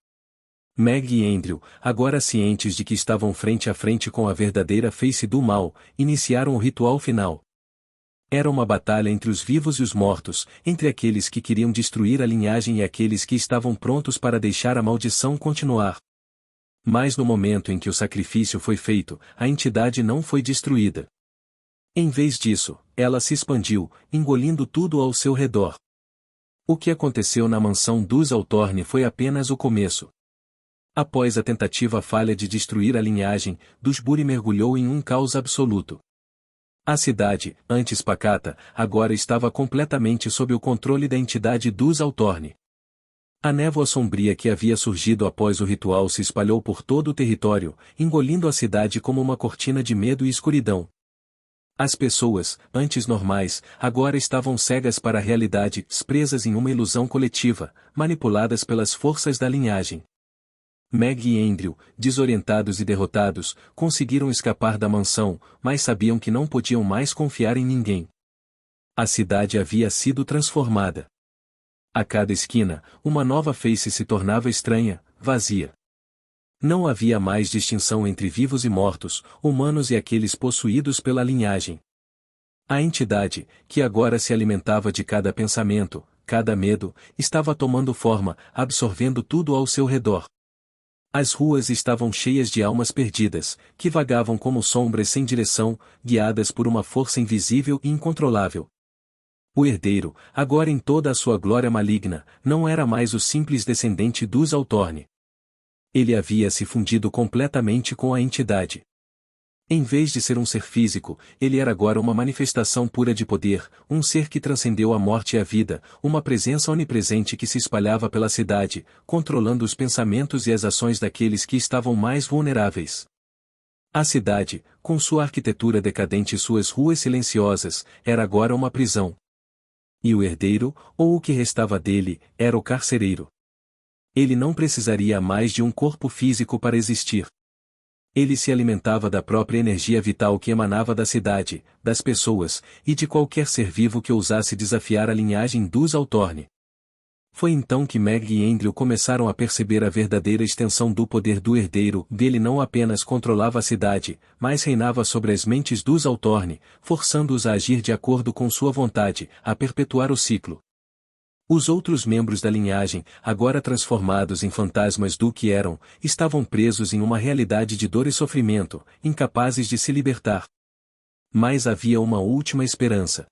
Meg e Andrew, agora cientes de que estavam frente a frente com a verdadeira face do mal, iniciaram o ritual final. Era uma batalha entre os vivos e os mortos, entre aqueles que queriam destruir a linhagem e aqueles que estavam prontos para deixar a maldição continuar. Mas no momento em que o sacrifício foi feito, a entidade não foi destruída. Em vez disso, ela se expandiu, engolindo tudo ao seu redor. O que aconteceu na mansão dos Altorne foi apenas o começo. Após a tentativa falha de destruir a linhagem, Dewsbury mergulhou em um caos absoluto. A cidade, antes pacata, agora estava completamente sob o controle da entidade dos Altorne. A névoa sombria que havia surgido após o ritual se espalhou por todo o território, engolindo a cidade como uma cortina de medo e escuridão. As pessoas, antes normais, agora estavam cegas para a realidade, presas em uma ilusão coletiva, manipuladas pelas forças da linhagem. Meg e Andrew, desorientados e derrotados, conseguiram escapar da mansão, mas sabiam que não podiam mais confiar em ninguém. A cidade havia sido transformada. A cada esquina, uma nova face se tornava estranha, vazia. Não havia mais distinção entre vivos e mortos, humanos e aqueles possuídos pela linhagem. A entidade, que agora se alimentava de cada pensamento, cada medo, estava tomando forma, absorvendo tudo ao seu redor. As ruas estavam cheias de almas perdidas, que vagavam como sombras sem direção, guiadas por uma força invisível e incontrolável. O herdeiro, agora em toda a sua glória maligna, não era mais o simples descendente dos Altorne. Ele havia se fundido completamente com a entidade. Em vez de ser um ser físico, ele era agora uma manifestação pura de poder, um ser que transcendeu a morte e a vida, uma presença onipresente que se espalhava pela cidade, controlando os pensamentos e as ações daqueles que estavam mais vulneráveis. A cidade, com sua arquitetura decadente e suas ruas silenciosas, era agora uma prisão. E o herdeiro, ou o que restava dele, era o carcereiro. Ele não precisaria mais de um corpo físico para existir. Ele se alimentava da própria energia vital que emanava da cidade, das pessoas, e de qualquer ser vivo que ousasse desafiar a linhagem dos Altorne. Foi então que Meg e Andrew começaram a perceber a verdadeira extensão do poder do herdeiro. Ele não apenas controlava a cidade, mas reinava sobre as mentes dos Altorne, forçando-os a agir de acordo com sua vontade, a perpetuar o ciclo. Os outros membros da linhagem, agora transformados em fantasmas do que eram, estavam presos em uma realidade de dor e sofrimento, incapazes de se libertar. Mas havia uma última esperança.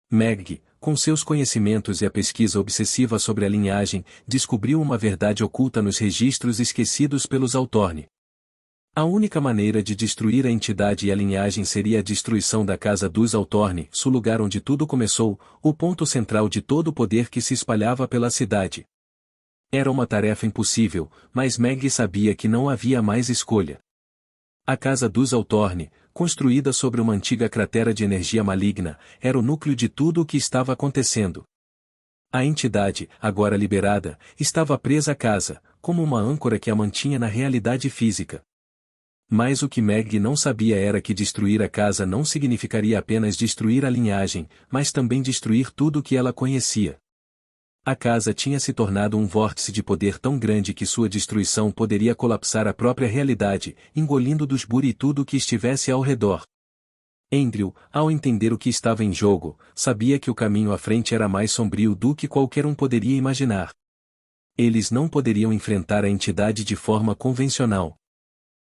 Meg, com seus conhecimentos e a pesquisa obsessiva sobre a linhagem, descobriu uma verdade oculta nos registros esquecidos pelos Altorne. A única maneira de destruir a entidade e a linhagem seria a destruição da casa dos Altorne, o lugar onde tudo começou, o ponto central de todo o poder que se espalhava pela cidade. Era uma tarefa impossível, mas Meg sabia que não havia mais escolha. A casa dos Altorne, construída sobre uma antiga cratera de energia maligna, era o núcleo de tudo o que estava acontecendo. A entidade, agora liberada, estava presa à casa, como uma âncora que a mantinha na realidade física. Mas o que Meg não sabia era que destruir a casa não significaria apenas destruir a linhagem, mas também destruir tudo o que ela conhecia. A casa tinha se tornado um vórtice de poder tão grande que sua destruição poderia colapsar a própria realidade, engolindo dos Buri tudo o que estivesse ao redor. Andrew, ao entender o que estava em jogo, sabia que o caminho à frente era mais sombrio do que qualquer um poderia imaginar. Eles não poderiam enfrentar a entidade de forma convencional.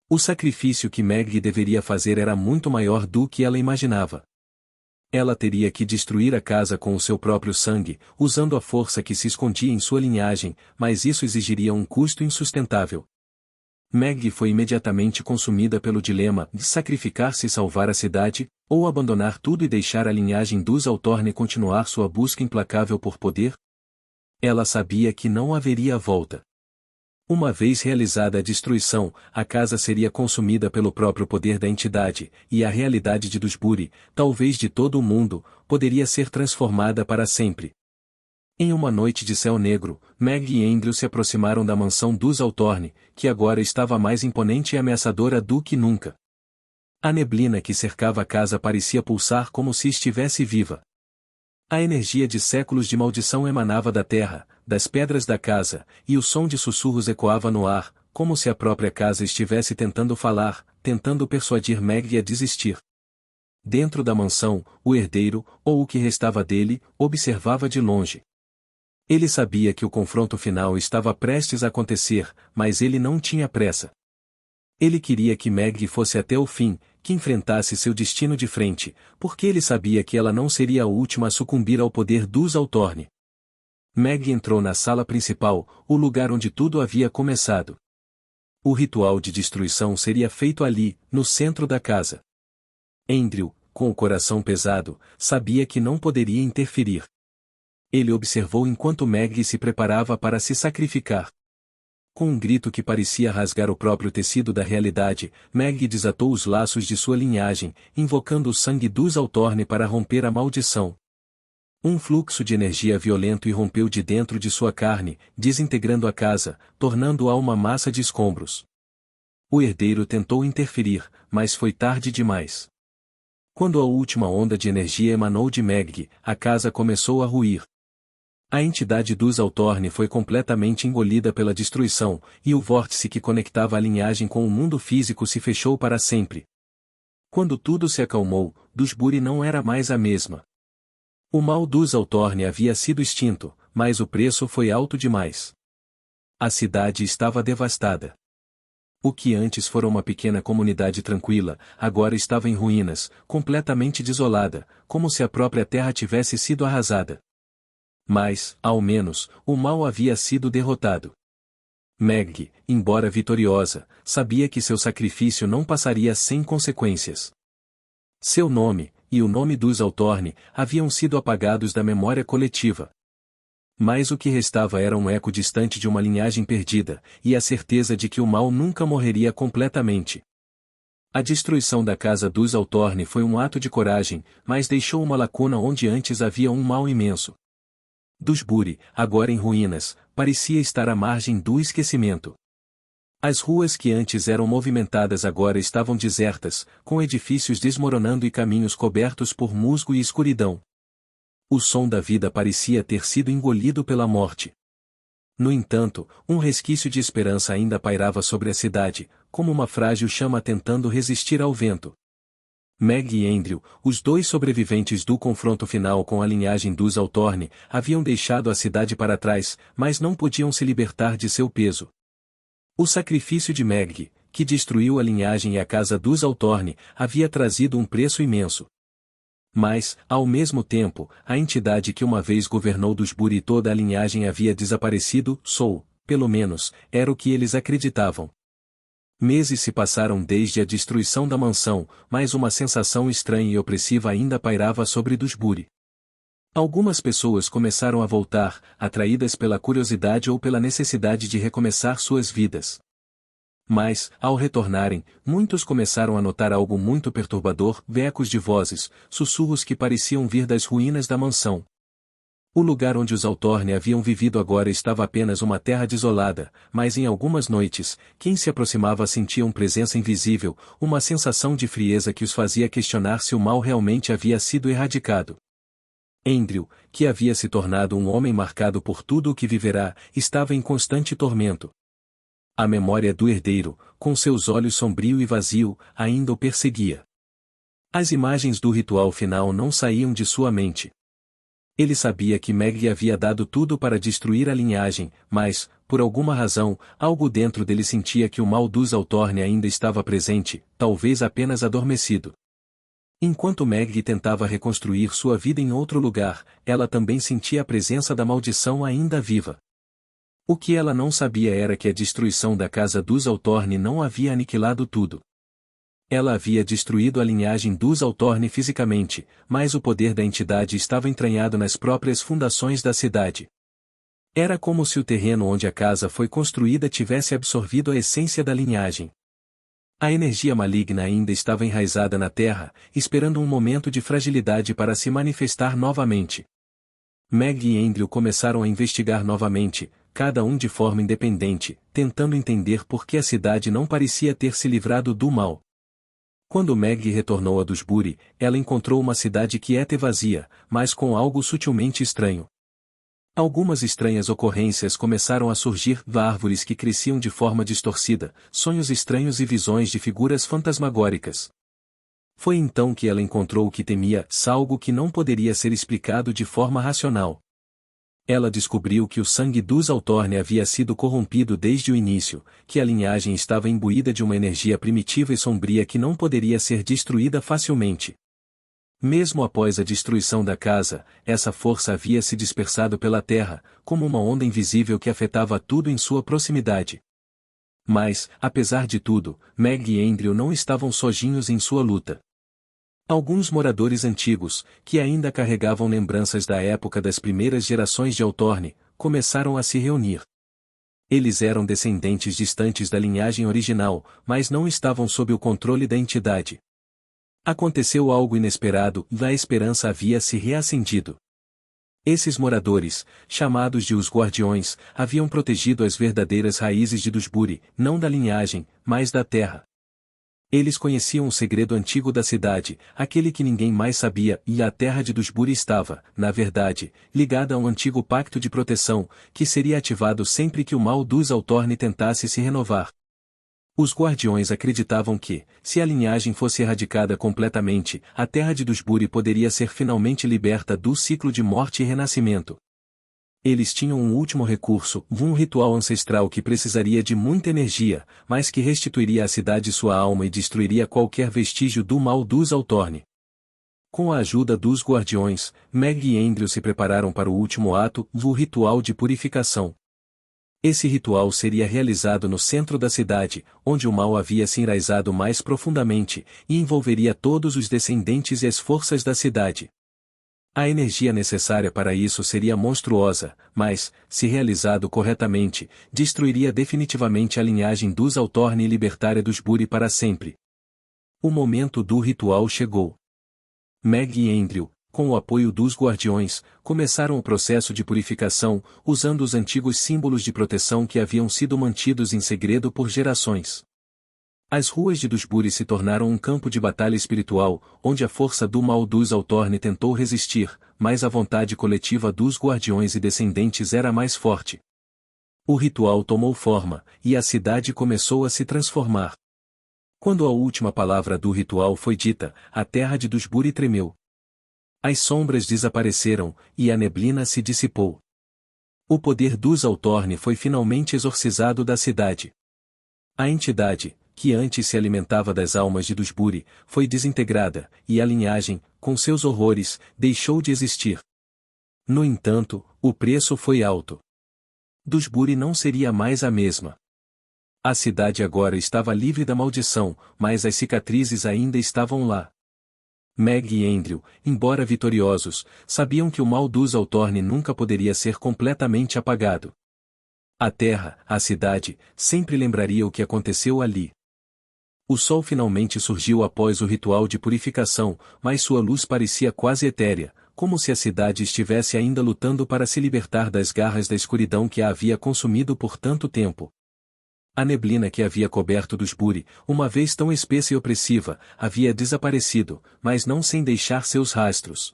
O sacrifício que Meg deveria fazer era muito maior do que ela imaginava. Ela teria que destruir a casa com o seu próprio sangue, usando a força que se escondia em sua linhagem, mas isso exigiria um custo insustentável. Meg foi imediatamente consumida pelo dilema de sacrificar-se e salvar a cidade, ou abandonar tudo e deixar a linhagem dos Altorne continuar sua busca implacável por poder. Ela sabia que não haveria volta. Uma vez realizada a destruição, a casa seria consumida pelo próprio poder da entidade, e a realidade de Dusburi, talvez de todo o mundo, poderia ser transformada para sempre. Em uma noite de céu negro, Meg e Andrew se aproximaram da mansão dos Altorne, que agora estava mais imponente e ameaçadora do que nunca. A neblina que cercava a casa parecia pulsar como se estivesse viva. A energia de séculos de maldição emanava da terra, das pedras da casa, e o som de sussurros ecoava no ar, como se a própria casa estivesse tentando falar, tentando persuadir Meg a desistir. Dentro da mansão, o herdeiro, ou o que restava dele, observava de longe. Ele sabia que o confronto final estava prestes a acontecer, mas ele não tinha pressa. Ele queria que Meg fosse até o fim, que enfrentasse seu destino de frente, porque ele sabia que ela não seria a última a sucumbir ao poder dos Altorne. Meg entrou na sala principal, o lugar onde tudo havia começado. O ritual de destruição seria feito ali, no centro da casa. Andrew, com o coração pesado, sabia que não poderia interferir. Ele observou enquanto Meg se preparava para se sacrificar. Com um grito que parecia rasgar o próprio tecido da realidade, Meg desatou os laços de sua linhagem, invocando o sangue dos Altorne para romper a maldição. Um fluxo de energia violento irrompeu de dentro de sua carne, desintegrando a casa, tornando-a uma massa de escombros. O herdeiro tentou interferir, mas foi tarde demais. Quando a última onda de energia emanou de Meg, a casa começou a ruir. A entidade dos Altorne foi completamente engolida pela destruição, e o vórtice que conectava a linhagem com o mundo físico se fechou para sempre. Quando tudo se acalmou, Dusburi não era mais a mesma. O mal dos Altorne havia sido extinto, mas o preço foi alto demais. A cidade estava devastada. O que antes fora uma pequena comunidade tranquila, agora estava em ruínas, completamente desolada, como se a própria terra tivesse sido arrasada. Mas, ao menos, o mal havia sido derrotado. Meg, embora vitoriosa, sabia que seu sacrifício não passaria sem consequências. Seu nome, e o nome dos Altorne, haviam sido apagados da memória coletiva. Mas o que restava era um eco distante de uma linhagem perdida, e a certeza de que o mal nunca morreria completamente. A destruição da casa dos Altorne foi um ato de coragem, mas deixou uma lacuna onde antes havia um mal imenso. Dewsbury, agora em ruínas, parecia estar à margem do esquecimento. As ruas que antes eram movimentadas agora estavam desertas, com edifícios desmoronando e caminhos cobertos por musgo e escuridão. O som da vida parecia ter sido engolido pela morte. No entanto, um resquício de esperança ainda pairava sobre a cidade, como uma frágil chama tentando resistir ao vento. Meg e Andrew, os dois sobreviventes do confronto final com a linhagem dos Altorne, haviam deixado a cidade para trás, mas não podiam se libertar de seu peso. O sacrifício de Meg, que destruiu a linhagem e a casa dos Altorne, havia trazido um preço imenso. Mas, ao mesmo tempo, a entidade que uma vez governou Dewsbury e toda a linhagem havia desaparecido, pelo menos, era o que eles acreditavam. Meses se passaram desde a destruição da mansão, mas uma sensação estranha e opressiva ainda pairava sobre Dewsbury. Algumas pessoas começaram a voltar, atraídas pela curiosidade ou pela necessidade de recomeçar suas vidas. Mas, ao retornarem, muitos começaram a notar algo muito perturbador, ecos de vozes, sussurros que pareciam vir das ruínas da mansão. O lugar onde os Altorne haviam vivido agora estava apenas uma terra desolada, mas em algumas noites, quem se aproximava sentia uma presença invisível, uma sensação de frieza que os fazia questionar se o mal realmente havia sido erradicado. Andrew, que havia se tornado um homem marcado por tudo o que viverá, estava em constante tormento. A memória do herdeiro, com seus olhos sombrio e vazio, ainda o perseguia. As imagens do ritual final não saíam de sua mente. Ele sabia que Meg havia dado tudo para destruir a linhagem, mas, por alguma razão, algo dentro dele sentia que o mal dos Altorne ainda estava presente, talvez apenas adormecido. Enquanto Meg tentava reconstruir sua vida em outro lugar, ela também sentia a presença da maldição ainda viva. O que ela não sabia era que a destruição da casa dos Altorne não havia aniquilado tudo. Ela havia destruído a linhagem dos Altorne fisicamente, mas o poder da entidade estava entranhado nas próprias fundações da cidade. Era como se o terreno onde a casa foi construída tivesse absorvido a essência da linhagem. A energia maligna ainda estava enraizada na terra, esperando um momento de fragilidade para se manifestar novamente. Meg e Andrew começaram a investigar novamente, cada um de forma independente, tentando entender por que a cidade não parecia ter se livrado do mal. Quando Meg retornou a Dewsbury, ela encontrou uma cidade quieta e vazia, mas com algo sutilmente estranho. Algumas estranhas ocorrências começaram a surgir, árvores que cresciam de forma distorcida, sonhos estranhos e visões de figuras fantasmagóricas. Foi então que ela encontrou o que temia, algo que não poderia ser explicado de forma racional. Ela descobriu que o sangue dos Altorne havia sido corrompido desde o início, que a linhagem estava imbuída de uma energia primitiva e sombria que não poderia ser destruída facilmente. Mesmo após a destruição da casa, essa força havia se dispersado pela terra, como uma onda invisível que afetava tudo em sua proximidade. Mas, apesar de tudo, Meg e Andrew não estavam sozinhos em sua luta. Alguns moradores antigos, que ainda carregavam lembranças da época das primeiras gerações de Altorne, começaram a se reunir. Eles eram descendentes distantes da linhagem original, mas não estavam sob o controle da entidade. Aconteceu algo inesperado, e a esperança havia se reacendido. Esses moradores, chamados de os Guardiões, haviam protegido as verdadeiras raízes de Dewsbury, não da linhagem, mas da terra. Eles conheciam o segredo antigo da cidade, aquele que ninguém mais sabia, e a terra de Dewsbury estava, na verdade, ligada a um antigo pacto de proteção, que seria ativado sempre que o mal dos Altorne tentasse se renovar. Os Guardiões acreditavam que, se a linhagem fosse erradicada completamente, a terra de Dewsbury poderia ser finalmente liberta do ciclo de morte e renascimento. Eles tinham um último recurso, um ritual ancestral que precisaria de muita energia, mas que restituiria à cidade sua alma e destruiria qualquer vestígio do mal dos Altorne. Com a ajuda dos Guardiões, Meg e Andrew se prepararam para o último ato, o ritual de purificação. Esse ritual seria realizado no centro da cidade, onde o mal havia se enraizado mais profundamente, e envolveria todos os descendentes e as forças da cidade. A energia necessária para isso seria monstruosa, mas, se realizado corretamente, destruiria definitivamente a linhagem dos Altorne e libertaria dos Buri para sempre. O momento do ritual chegou. Meg e Andrew, com o apoio dos Guardiões, começaram o processo de purificação, usando os antigos símbolos de proteção que haviam sido mantidos em segredo por gerações. As ruas de Dusburi se tornaram um campo de batalha espiritual, onde a força do mal dos Altorne tentou resistir, mas a vontade coletiva dos Guardiões e descendentes era mais forte. O ritual tomou forma, e a cidade começou a se transformar. Quando a última palavra do ritual foi dita, a terra de Dusburi tremeu. As sombras desapareceram, e a neblina se dissipou. O poder dos Altorne foi finalmente exorcizado da cidade. A entidade, que antes se alimentava das almas de Dusburi, foi desintegrada, e a linhagem, com seus horrores, deixou de existir. No entanto, o preço foi alto. Dusburi não seria mais a mesma. A cidade agora estava livre da maldição, mas as cicatrizes ainda estavam lá. Meg e Andrew, embora vitoriosos, sabiam que o mal dos Altorne nunca poderia ser completamente apagado. A terra, a cidade, sempre lembraria o que aconteceu ali. O sol finalmente surgiu após o ritual de purificação, mas sua luz parecia quase etérea, como se a cidade estivesse ainda lutando para se libertar das garras da escuridão que a havia consumido por tanto tempo. A neblina que havia coberto Dusburi, uma vez tão espessa e opressiva, havia desaparecido, mas não sem deixar seus rastros.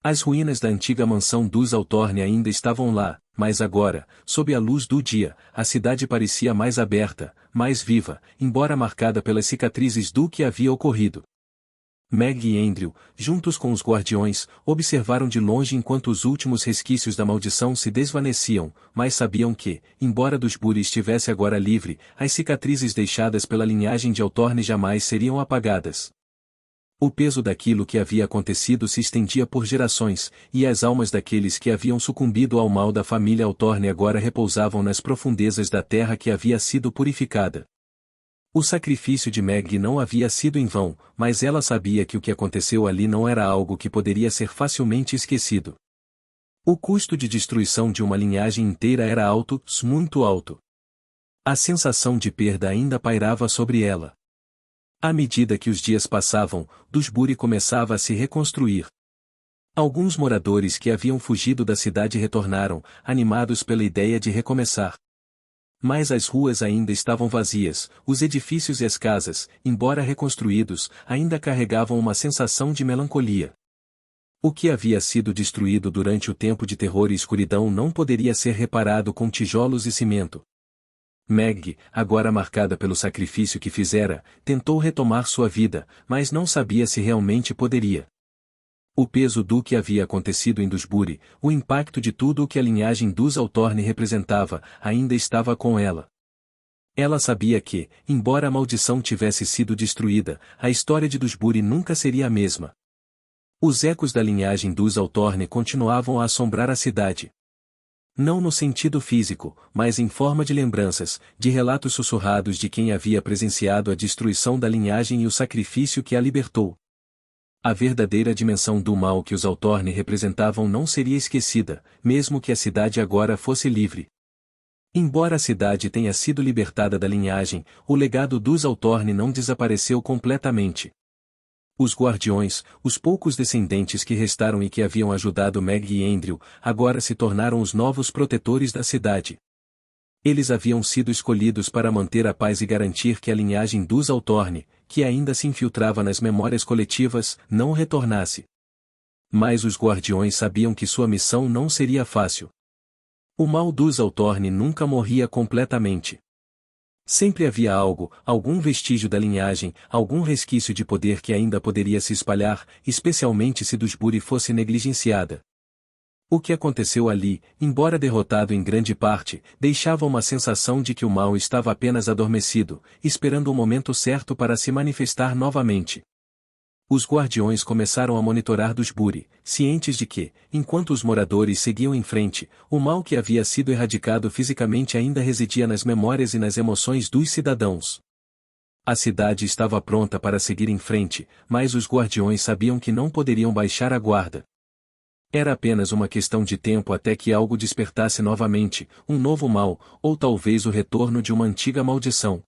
As ruínas da antiga mansão dos Altorne ainda estavam lá, mas agora, sob a luz do dia, a cidade parecia mais aberta, mais viva, embora marcada pelas cicatrizes do que havia ocorrido. Meg e Andrew, juntos com os Guardiões, observaram de longe enquanto os últimos resquícios da maldição se desvaneciam, mas sabiam que, embora Dusburi estivesse agora livre, as cicatrizes deixadas pela linhagem de Altorne jamais seriam apagadas. O peso daquilo que havia acontecido se estendia por gerações, e as almas daqueles que haviam sucumbido ao mal da família Altorne agora repousavam nas profundezas da terra que havia sido purificada. O sacrifício de Meg não havia sido em vão, mas ela sabia que o que aconteceu ali não era algo que poderia ser facilmente esquecido. O custo de destruição de uma linhagem inteira era alto, muito alto. A sensação de perda ainda pairava sobre ela. À medida que os dias passavam, Dusburi começava a se reconstruir. Alguns moradores que haviam fugido da cidade retornaram, animados pela ideia de recomeçar. Mas as ruas ainda estavam vazias, os edifícios e as casas, embora reconstruídos, ainda carregavam uma sensação de melancolia. O que havia sido destruído durante o tempo de terror e escuridão não poderia ser reparado com tijolos e cimento. Meg, agora marcada pelo sacrifício que fizera, tentou retomar sua vida, mas não sabia se realmente poderia. O peso do que havia acontecido em Dusburi, o impacto de tudo o que a linhagem dos Altorne representava, ainda estava com ela. Ela sabia que, embora a maldição tivesse sido destruída, a história de Dusburi nunca seria a mesma. Os ecos da linhagem dos Altorne continuavam a assombrar a cidade. Não no sentido físico, mas em forma de lembranças, de relatos sussurrados de quem havia presenciado a destruição da linhagem e o sacrifício que a libertou. A verdadeira dimensão do mal que os Altorne representavam não seria esquecida, mesmo que a cidade agora fosse livre. Embora a cidade tenha sido libertada da linhagem, o legado dos Altorne não desapareceu completamente. Os Guardiões, os poucos descendentes que restaram e que haviam ajudado Meg e Andrew, agora se tornaram os novos protetores da cidade. Eles haviam sido escolhidos para manter a paz e garantir que a linhagem dos Altorne, que ainda se infiltrava nas memórias coletivas, não retornasse. Mas os Guardiões sabiam que sua missão não seria fácil. O mal dos Altorne nunca morria completamente. Sempre havia algo, algum vestígio da linhagem, algum resquício de poder que ainda poderia se espalhar, especialmente se Dusburi fosse negligenciada. O que aconteceu ali, embora derrotado em grande parte, deixava uma sensação de que o mal estava apenas adormecido, esperando o momento certo para se manifestar novamente. Os guardiões começaram a monitorar Dewsbury, cientes de que, enquanto os moradores seguiam em frente, o mal que havia sido erradicado fisicamente ainda residia nas memórias e nas emoções dos cidadãos. A cidade estava pronta para seguir em frente, mas os guardiões sabiam que não poderiam baixar a guarda. Era apenas uma questão de tempo até que algo despertasse novamente, um novo mal, ou talvez o retorno de uma antiga maldição.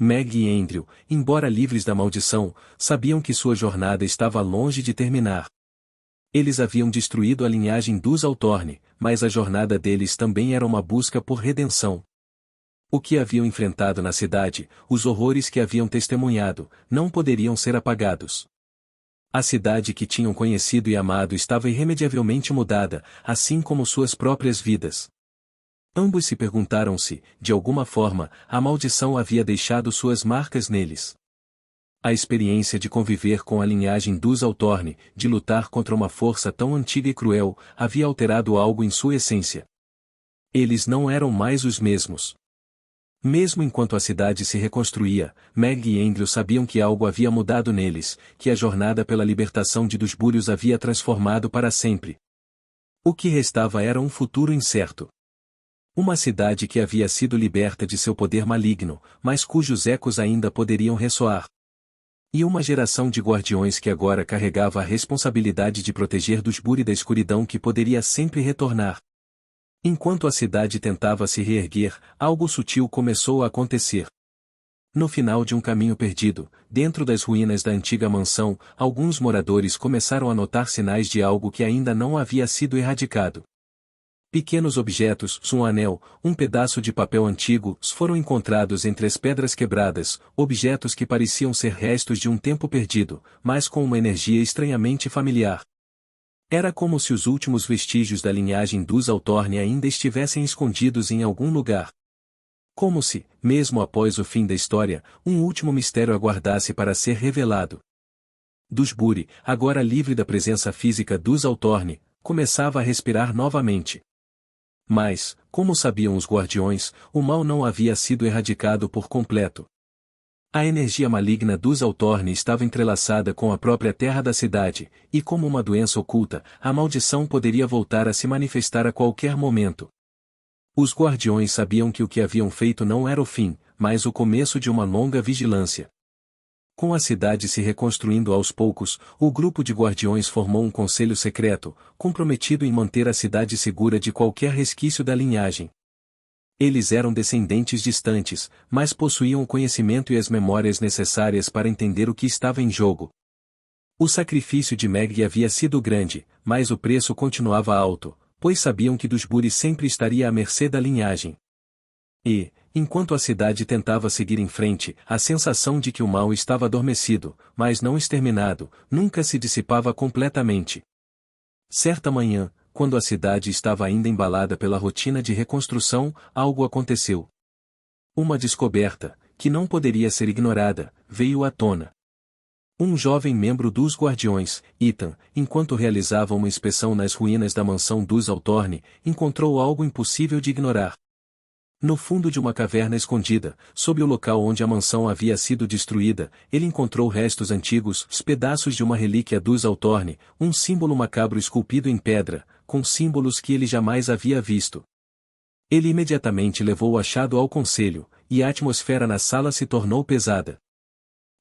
Meg e Andrew, embora livres da maldição, sabiam que sua jornada estava longe de terminar. Eles haviam destruído a linhagem dos Hawthorne, mas a jornada deles também era uma busca por redenção. O que haviam enfrentado na cidade, os horrores que haviam testemunhado, não poderiam ser apagados. A cidade que tinham conhecido e amado estava irremediavelmente mudada, assim como suas próprias vidas. Ambos se perguntaram se, de alguma forma, a maldição havia deixado suas marcas neles. A experiência de conviver com a linhagem dos Hawthorne, de lutar contra uma força tão antiga e cruel, havia alterado algo em sua essência. Eles não eram mais os mesmos. Mesmo enquanto a cidade se reconstruía, Meg e Andrew sabiam que algo havia mudado neles, que a jornada pela libertação de Dewsbury os havia transformado para sempre. O que restava era um futuro incerto. Uma cidade que havia sido liberta de seu poder maligno, mas cujos ecos ainda poderiam ressoar. E uma geração de guardiões que agora carregava a responsabilidade de proteger Dewsbury da escuridão que poderia sempre retornar. Enquanto a cidade tentava se reerguer, algo sutil começou a acontecer. No final de um caminho perdido, dentro das ruínas da antiga mansão, alguns moradores começaram a notar sinais de algo que ainda não havia sido erradicado. Pequenos objetos, um anel, um pedaço de papel antigo, foram encontrados entre as pedras quebradas, objetos que pareciam ser restos de um tempo perdido, mas com uma energia estranhamente familiar. Era como se os últimos vestígios da linhagem dos Hawthorne ainda estivessem escondidos em algum lugar. Como se, mesmo após o fim da história, um último mistério aguardasse para ser revelado. Dewsbury, agora livre da presença física dos Hawthorne, começava a respirar novamente. Mas, como sabiam os guardiões, o mal não havia sido erradicado por completo. A energia maligna dos Hawthorne estava entrelaçada com a própria terra da cidade, e como uma doença oculta, a maldição poderia voltar a se manifestar a qualquer momento. Os guardiões sabiam que o que haviam feito não era o fim, mas o começo de uma longa vigilância. Com a cidade se reconstruindo aos poucos, o grupo de guardiões formou um conselho secreto, comprometido em manter a cidade segura de qualquer resquício da linhagem. Eles eram descendentes distantes, mas possuíam o conhecimento e as memórias necessárias para entender o que estava em jogo. O sacrifício de Meg havia sido grande, mas o preço continuava alto, pois sabiam que Dewsbury sempre estaria à mercê da linhagem. E, enquanto a cidade tentava seguir em frente, a sensação de que o mal estava adormecido, mas não exterminado, nunca se dissipava completamente. Certa manhã, quando a cidade estava ainda embalada pela rotina de reconstrução, algo aconteceu. Uma descoberta, que não poderia ser ignorada, veio à tona. Um jovem membro dos Guardiões, Ethan, enquanto realizava uma inspeção nas ruínas da mansão dos Hawthorne, encontrou algo impossível de ignorar. No fundo de uma caverna escondida, sob o local onde a mansão havia sido destruída, ele encontrou restos antigos, os pedaços de uma relíquia dos Hawthorne, um símbolo macabro esculpido em pedra, com símbolos que ele jamais havia visto. Ele imediatamente levou o achado ao conselho, e a atmosfera na sala se tornou pesada.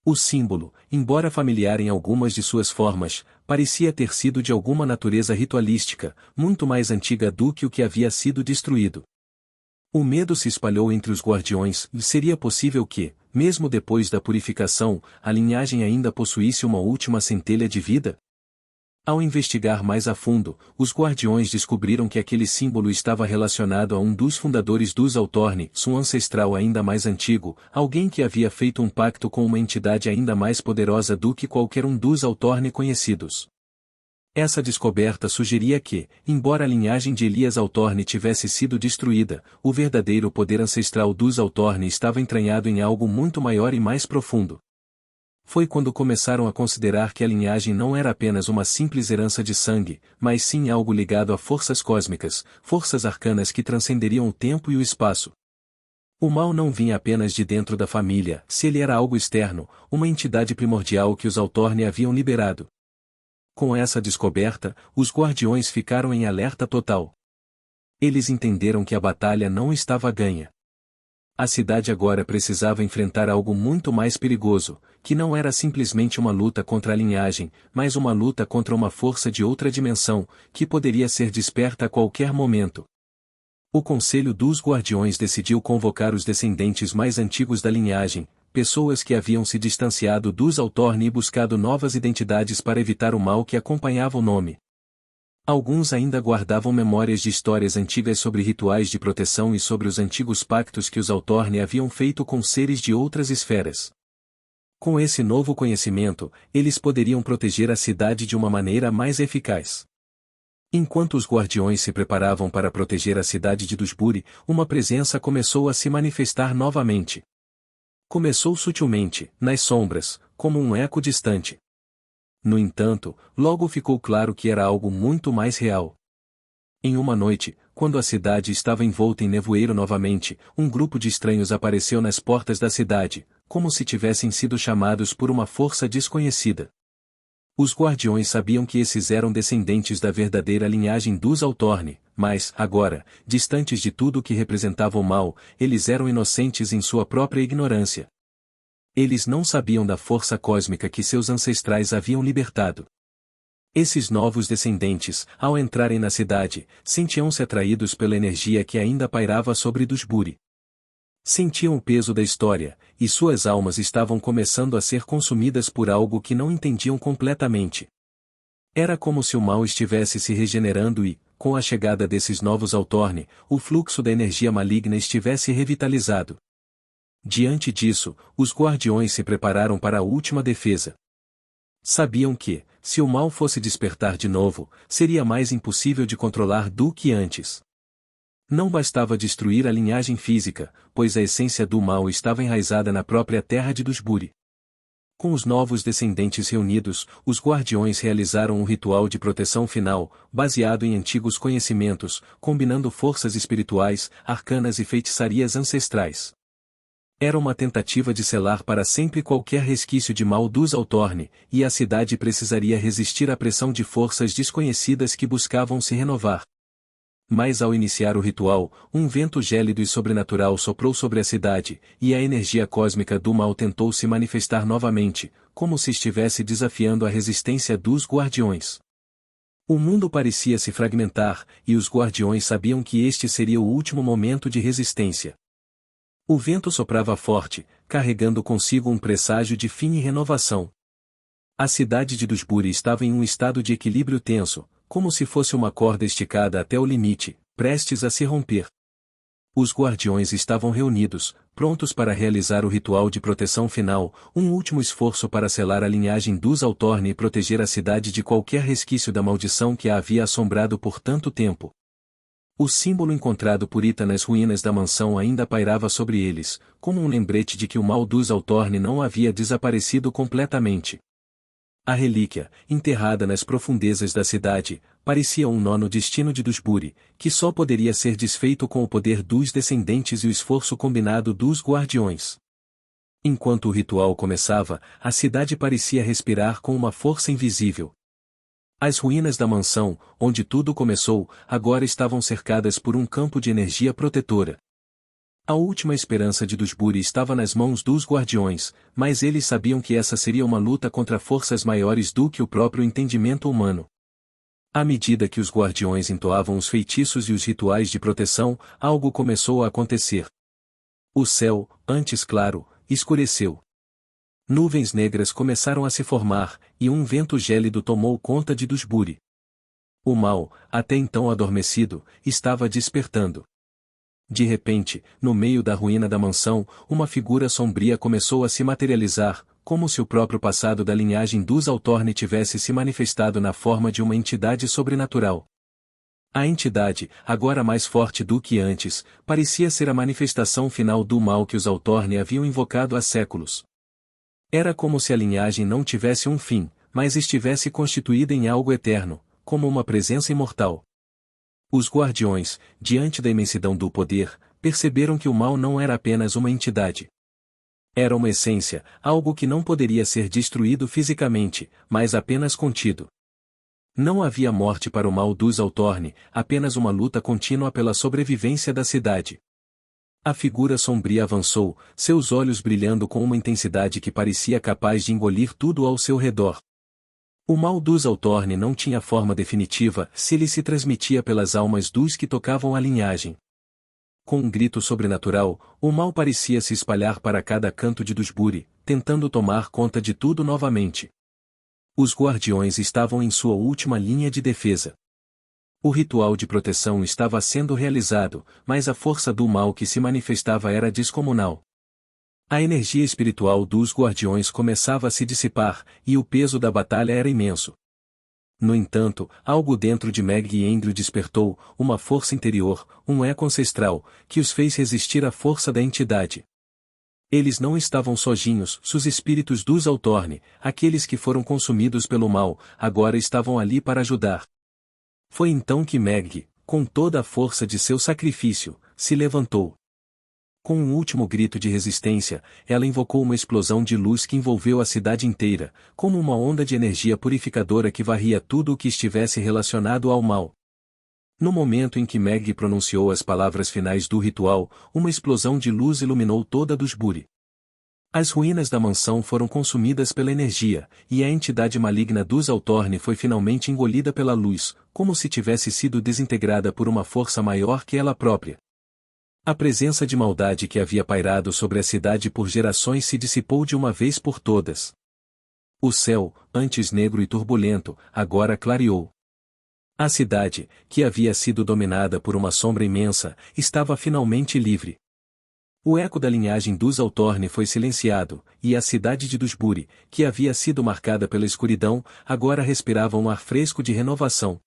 O símbolo, embora familiar em algumas de suas formas, parecia ter sido de alguma natureza ritualística, muito mais antiga do que o que havia sido destruído. O medo se espalhou entre os guardiões, e seria possível que, mesmo depois da purificação, a linhagem ainda possuísse uma última centelha de vida? Ao investigar mais a fundo, os guardiões descobriram que aquele símbolo estava relacionado a um dos fundadores dos Hawthorne, um ancestral ainda mais antigo, alguém que havia feito um pacto com uma entidade ainda mais poderosa do que qualquer um dos Hawthorne conhecidos. Essa descoberta sugeria que, embora a linhagem de Elias Hawthorne tivesse sido destruída, o verdadeiro poder ancestral dos Hawthorne estava entranhado em algo muito maior e mais profundo. Foi quando começaram a considerar que a linhagem não era apenas uma simples herança de sangue, mas sim algo ligado a forças cósmicas, forças arcanas que transcenderiam o tempo e o espaço. O mal não vinha apenas de dentro da família, se ele era algo externo, uma entidade primordial que os Altorne haviam liberado. Com essa descoberta, os guardiões ficaram em alerta total. Eles entenderam que a batalha não estava ganha. A cidade agora precisava enfrentar algo muito mais perigoso, que não era simplesmente uma luta contra a linhagem, mas uma luta contra uma força de outra dimensão, que poderia ser desperta a qualquer momento. O Conselho dos Guardiões decidiu convocar os descendentes mais antigos da linhagem, pessoas que haviam se distanciado dos Altorne e buscado novas identidades para evitar o mal que acompanhava o nome. Alguns ainda guardavam memórias de histórias antigas sobre rituais de proteção e sobre os antigos pactos que os Altorne haviam feito com seres de outras esferas. Com esse novo conhecimento, eles poderiam proteger a cidade de uma maneira mais eficaz. Enquanto os guardiões se preparavam para proteger a cidade de Dusburi, uma presença começou a se manifestar novamente. Começou sutilmente, nas sombras, como um eco distante. No entanto, logo ficou claro que era algo muito mais real. Em uma noite, quando a cidade estava envolta em nevoeiro novamente, um grupo de estranhos apareceu nas portas da cidade, como se tivessem sido chamados por uma força desconhecida. Os guardiões sabiam que esses eram descendentes da verdadeira linhagem dos Altorne, mas, agora, distantes de tudo o que representava o mal, eles eram inocentes em sua própria ignorância. Eles não sabiam da força cósmica que seus ancestrais haviam libertado. Esses novos descendentes, ao entrarem na cidade, sentiam-se atraídos pela energia que ainda pairava sobre Dusburi. Sentiam o peso da história, e suas almas estavam começando a ser consumidas por algo que não entendiam completamente. Era como se o mal estivesse se regenerando e, com a chegada desses novos Altorne, o fluxo da energia maligna estivesse revitalizado. Diante disso, os guardiões se prepararam para a última defesa. Sabiam que, se o mal fosse despertar de novo, seria mais impossível de controlar do que antes. Não bastava destruir a linhagem física, pois a essência do mal estava enraizada na própria terra de Dusburi. Com os novos descendentes reunidos, os guardiões realizaram um ritual de proteção final, baseado em antigos conhecimentos, combinando forças espirituais, arcanas e feitiçarias ancestrais. Era uma tentativa de selar para sempre qualquer resquício de mal dos Altorne, e a cidade precisaria resistir à pressão de forças desconhecidas que buscavam se renovar. Mas ao iniciar o ritual, um vento gélido e sobrenatural soprou sobre a cidade, e a energia cósmica do mal tentou se manifestar novamente, como se estivesse desafiando a resistência dos guardiões. O mundo parecia se fragmentar, e os guardiões sabiam que este seria o último momento de resistência. O vento soprava forte, carregando consigo um presságio de fim e renovação. A cidade de Dusburi estava em um estado de equilíbrio tenso, como se fosse uma corda esticada até o limite, prestes a se romper. Os guardiões estavam reunidos, prontos para realizar o ritual de proteção final, um último esforço para selar a linhagem dos Altorne e proteger a cidade de qualquer resquício da maldição que a havia assombrado por tanto tempo. O símbolo encontrado por Ita nas ruínas da mansão ainda pairava sobre eles, como um lembrete de que o mal dos Altorne não havia desaparecido completamente. A relíquia, enterrada nas profundezas da cidade, parecia um nó no destino de Dusburi, que só poderia ser desfeito com o poder dos descendentes e o esforço combinado dos guardiões. Enquanto o ritual começava, a cidade parecia respirar com uma força invisível. As ruínas da mansão, onde tudo começou, agora estavam cercadas por um campo de energia protetora. A última esperança de Dusburi estava nas mãos dos guardiões, mas eles sabiam que essa seria uma luta contra forças maiores do que o próprio entendimento humano. À medida que os guardiões entoavam os feitiços e os rituais de proteção, algo começou a acontecer. O céu, antes claro, escureceu. Nuvens negras começaram a se formar, e um vento gélido tomou conta de Dusburi. O mal, até então adormecido, estava despertando. De repente, no meio da ruína da mansão, uma figura sombria começou a se materializar, como se o próprio passado da linhagem dos Altorne tivesse se manifestado na forma de uma entidade sobrenatural. A entidade, agora mais forte do que antes, parecia ser a manifestação final do mal que os Altorne haviam invocado há séculos. Era como se a linhagem não tivesse um fim, mas estivesse constituída em algo eterno, como uma presença imortal. Os guardiões, diante da imensidão do poder, perceberam que o mal não era apenas uma entidade. Era uma essência, algo que não poderia ser destruído fisicamente, mas apenas contido. Não havia morte para o mal dos Altorne, apenas uma luta contínua pela sobrevivência da cidade. A figura sombria avançou, seus olhos brilhando com uma intensidade que parecia capaz de engolir tudo ao seu redor. O mal dos Altorne não tinha forma definitiva, se ele se transmitia pelas almas dos que tocavam a linhagem. Com um grito sobrenatural, o mal parecia se espalhar para cada canto de Dusbury, tentando tomar conta de tudo novamente. Os guardiões estavam em sua última linha de defesa. O ritual de proteção estava sendo realizado, mas a força do mal que se manifestava era descomunal. A energia espiritual dos guardiões começava a se dissipar, e o peso da batalha era imenso. No entanto, algo dentro de Meg e Andrew despertou, uma força interior, um eco ancestral, que os fez resistir à força da entidade. Eles não estavam sozinhos, os espíritos dos Altorne, aqueles que foram consumidos pelo mal, agora estavam ali para ajudar. Foi então que Meg, com toda a força de seu sacrifício, se levantou. Com um último grito de resistência, ela invocou uma explosão de luz que envolveu a cidade inteira, como uma onda de energia purificadora que varria tudo o que estivesse relacionado ao mal. No momento em que Meg pronunciou as palavras finais do ritual, uma explosão de luz iluminou toda Dusbury. As ruínas da mansão foram consumidas pela energia, e a entidade maligna dos Altorne foi finalmente engolida pela luz, como se tivesse sido desintegrada por uma força maior que ela própria. A presença de maldade que havia pairado sobre a cidade por gerações se dissipou de uma vez por todas. O céu, antes negro e turbulento, agora clareou. A cidade, que havia sido dominada por uma sombra imensa, estava finalmente livre. O eco da linhagem dos Altorne foi silenciado, e a cidade de Dusbury, que havia sido marcada pela escuridão, agora respirava um ar fresco de renovação.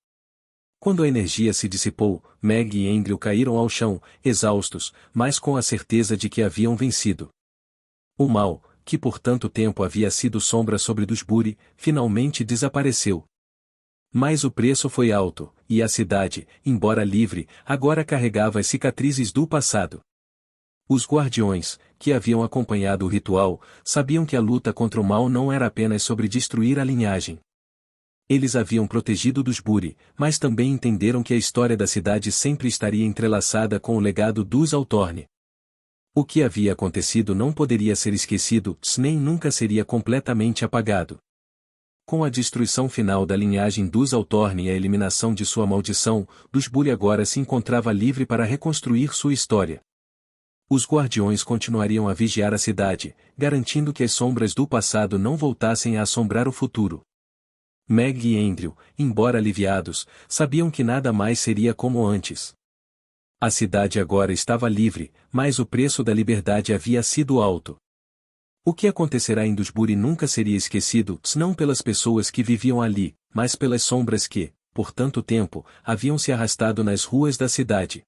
Quando a energia se dissipou, Meg e Andrew caíram ao chão, exaustos, mas com a certeza de que haviam vencido. O mal, que por tanto tempo havia sido sombra sobre Dusbury, finalmente desapareceu. Mas o preço foi alto, e a cidade, embora livre, agora carregava as cicatrizes do passado. Os guardiões, que haviam acompanhado o ritual, sabiam que a luta contra o mal não era apenas sobre destruir a linhagem. Eles haviam protegido Dusbury, mas também entenderam que a história da cidade sempre estaria entrelaçada com o legado dos Altorne. O que havia acontecido não poderia ser esquecido, nem nunca seria completamente apagado. Com a destruição final da linhagem dos Altorne e a eliminação de sua maldição, Dusbury agora se encontrava livre para reconstruir sua história. Os guardiões continuariam a vigiar a cidade, garantindo que as sombras do passado não voltassem a assombrar o futuro. Meg e Andrew, embora aliviados, sabiam que nada mais seria como antes. A cidade agora estava livre, mas o preço da liberdade havia sido alto. O que acontecerá em Dusbury nunca seria esquecido, não pelas pessoas que viviam ali, mas pelas sombras que, por tanto tempo, haviam se arrastado nas ruas da cidade.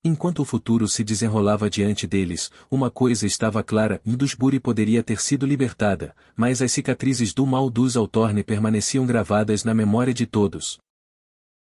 Enquanto o futuro se desenrolava diante deles, uma coisa estava clara: Dusbury poderia ter sido libertada, mas as cicatrizes do mal dos Altorne permaneciam gravadas na memória de todos.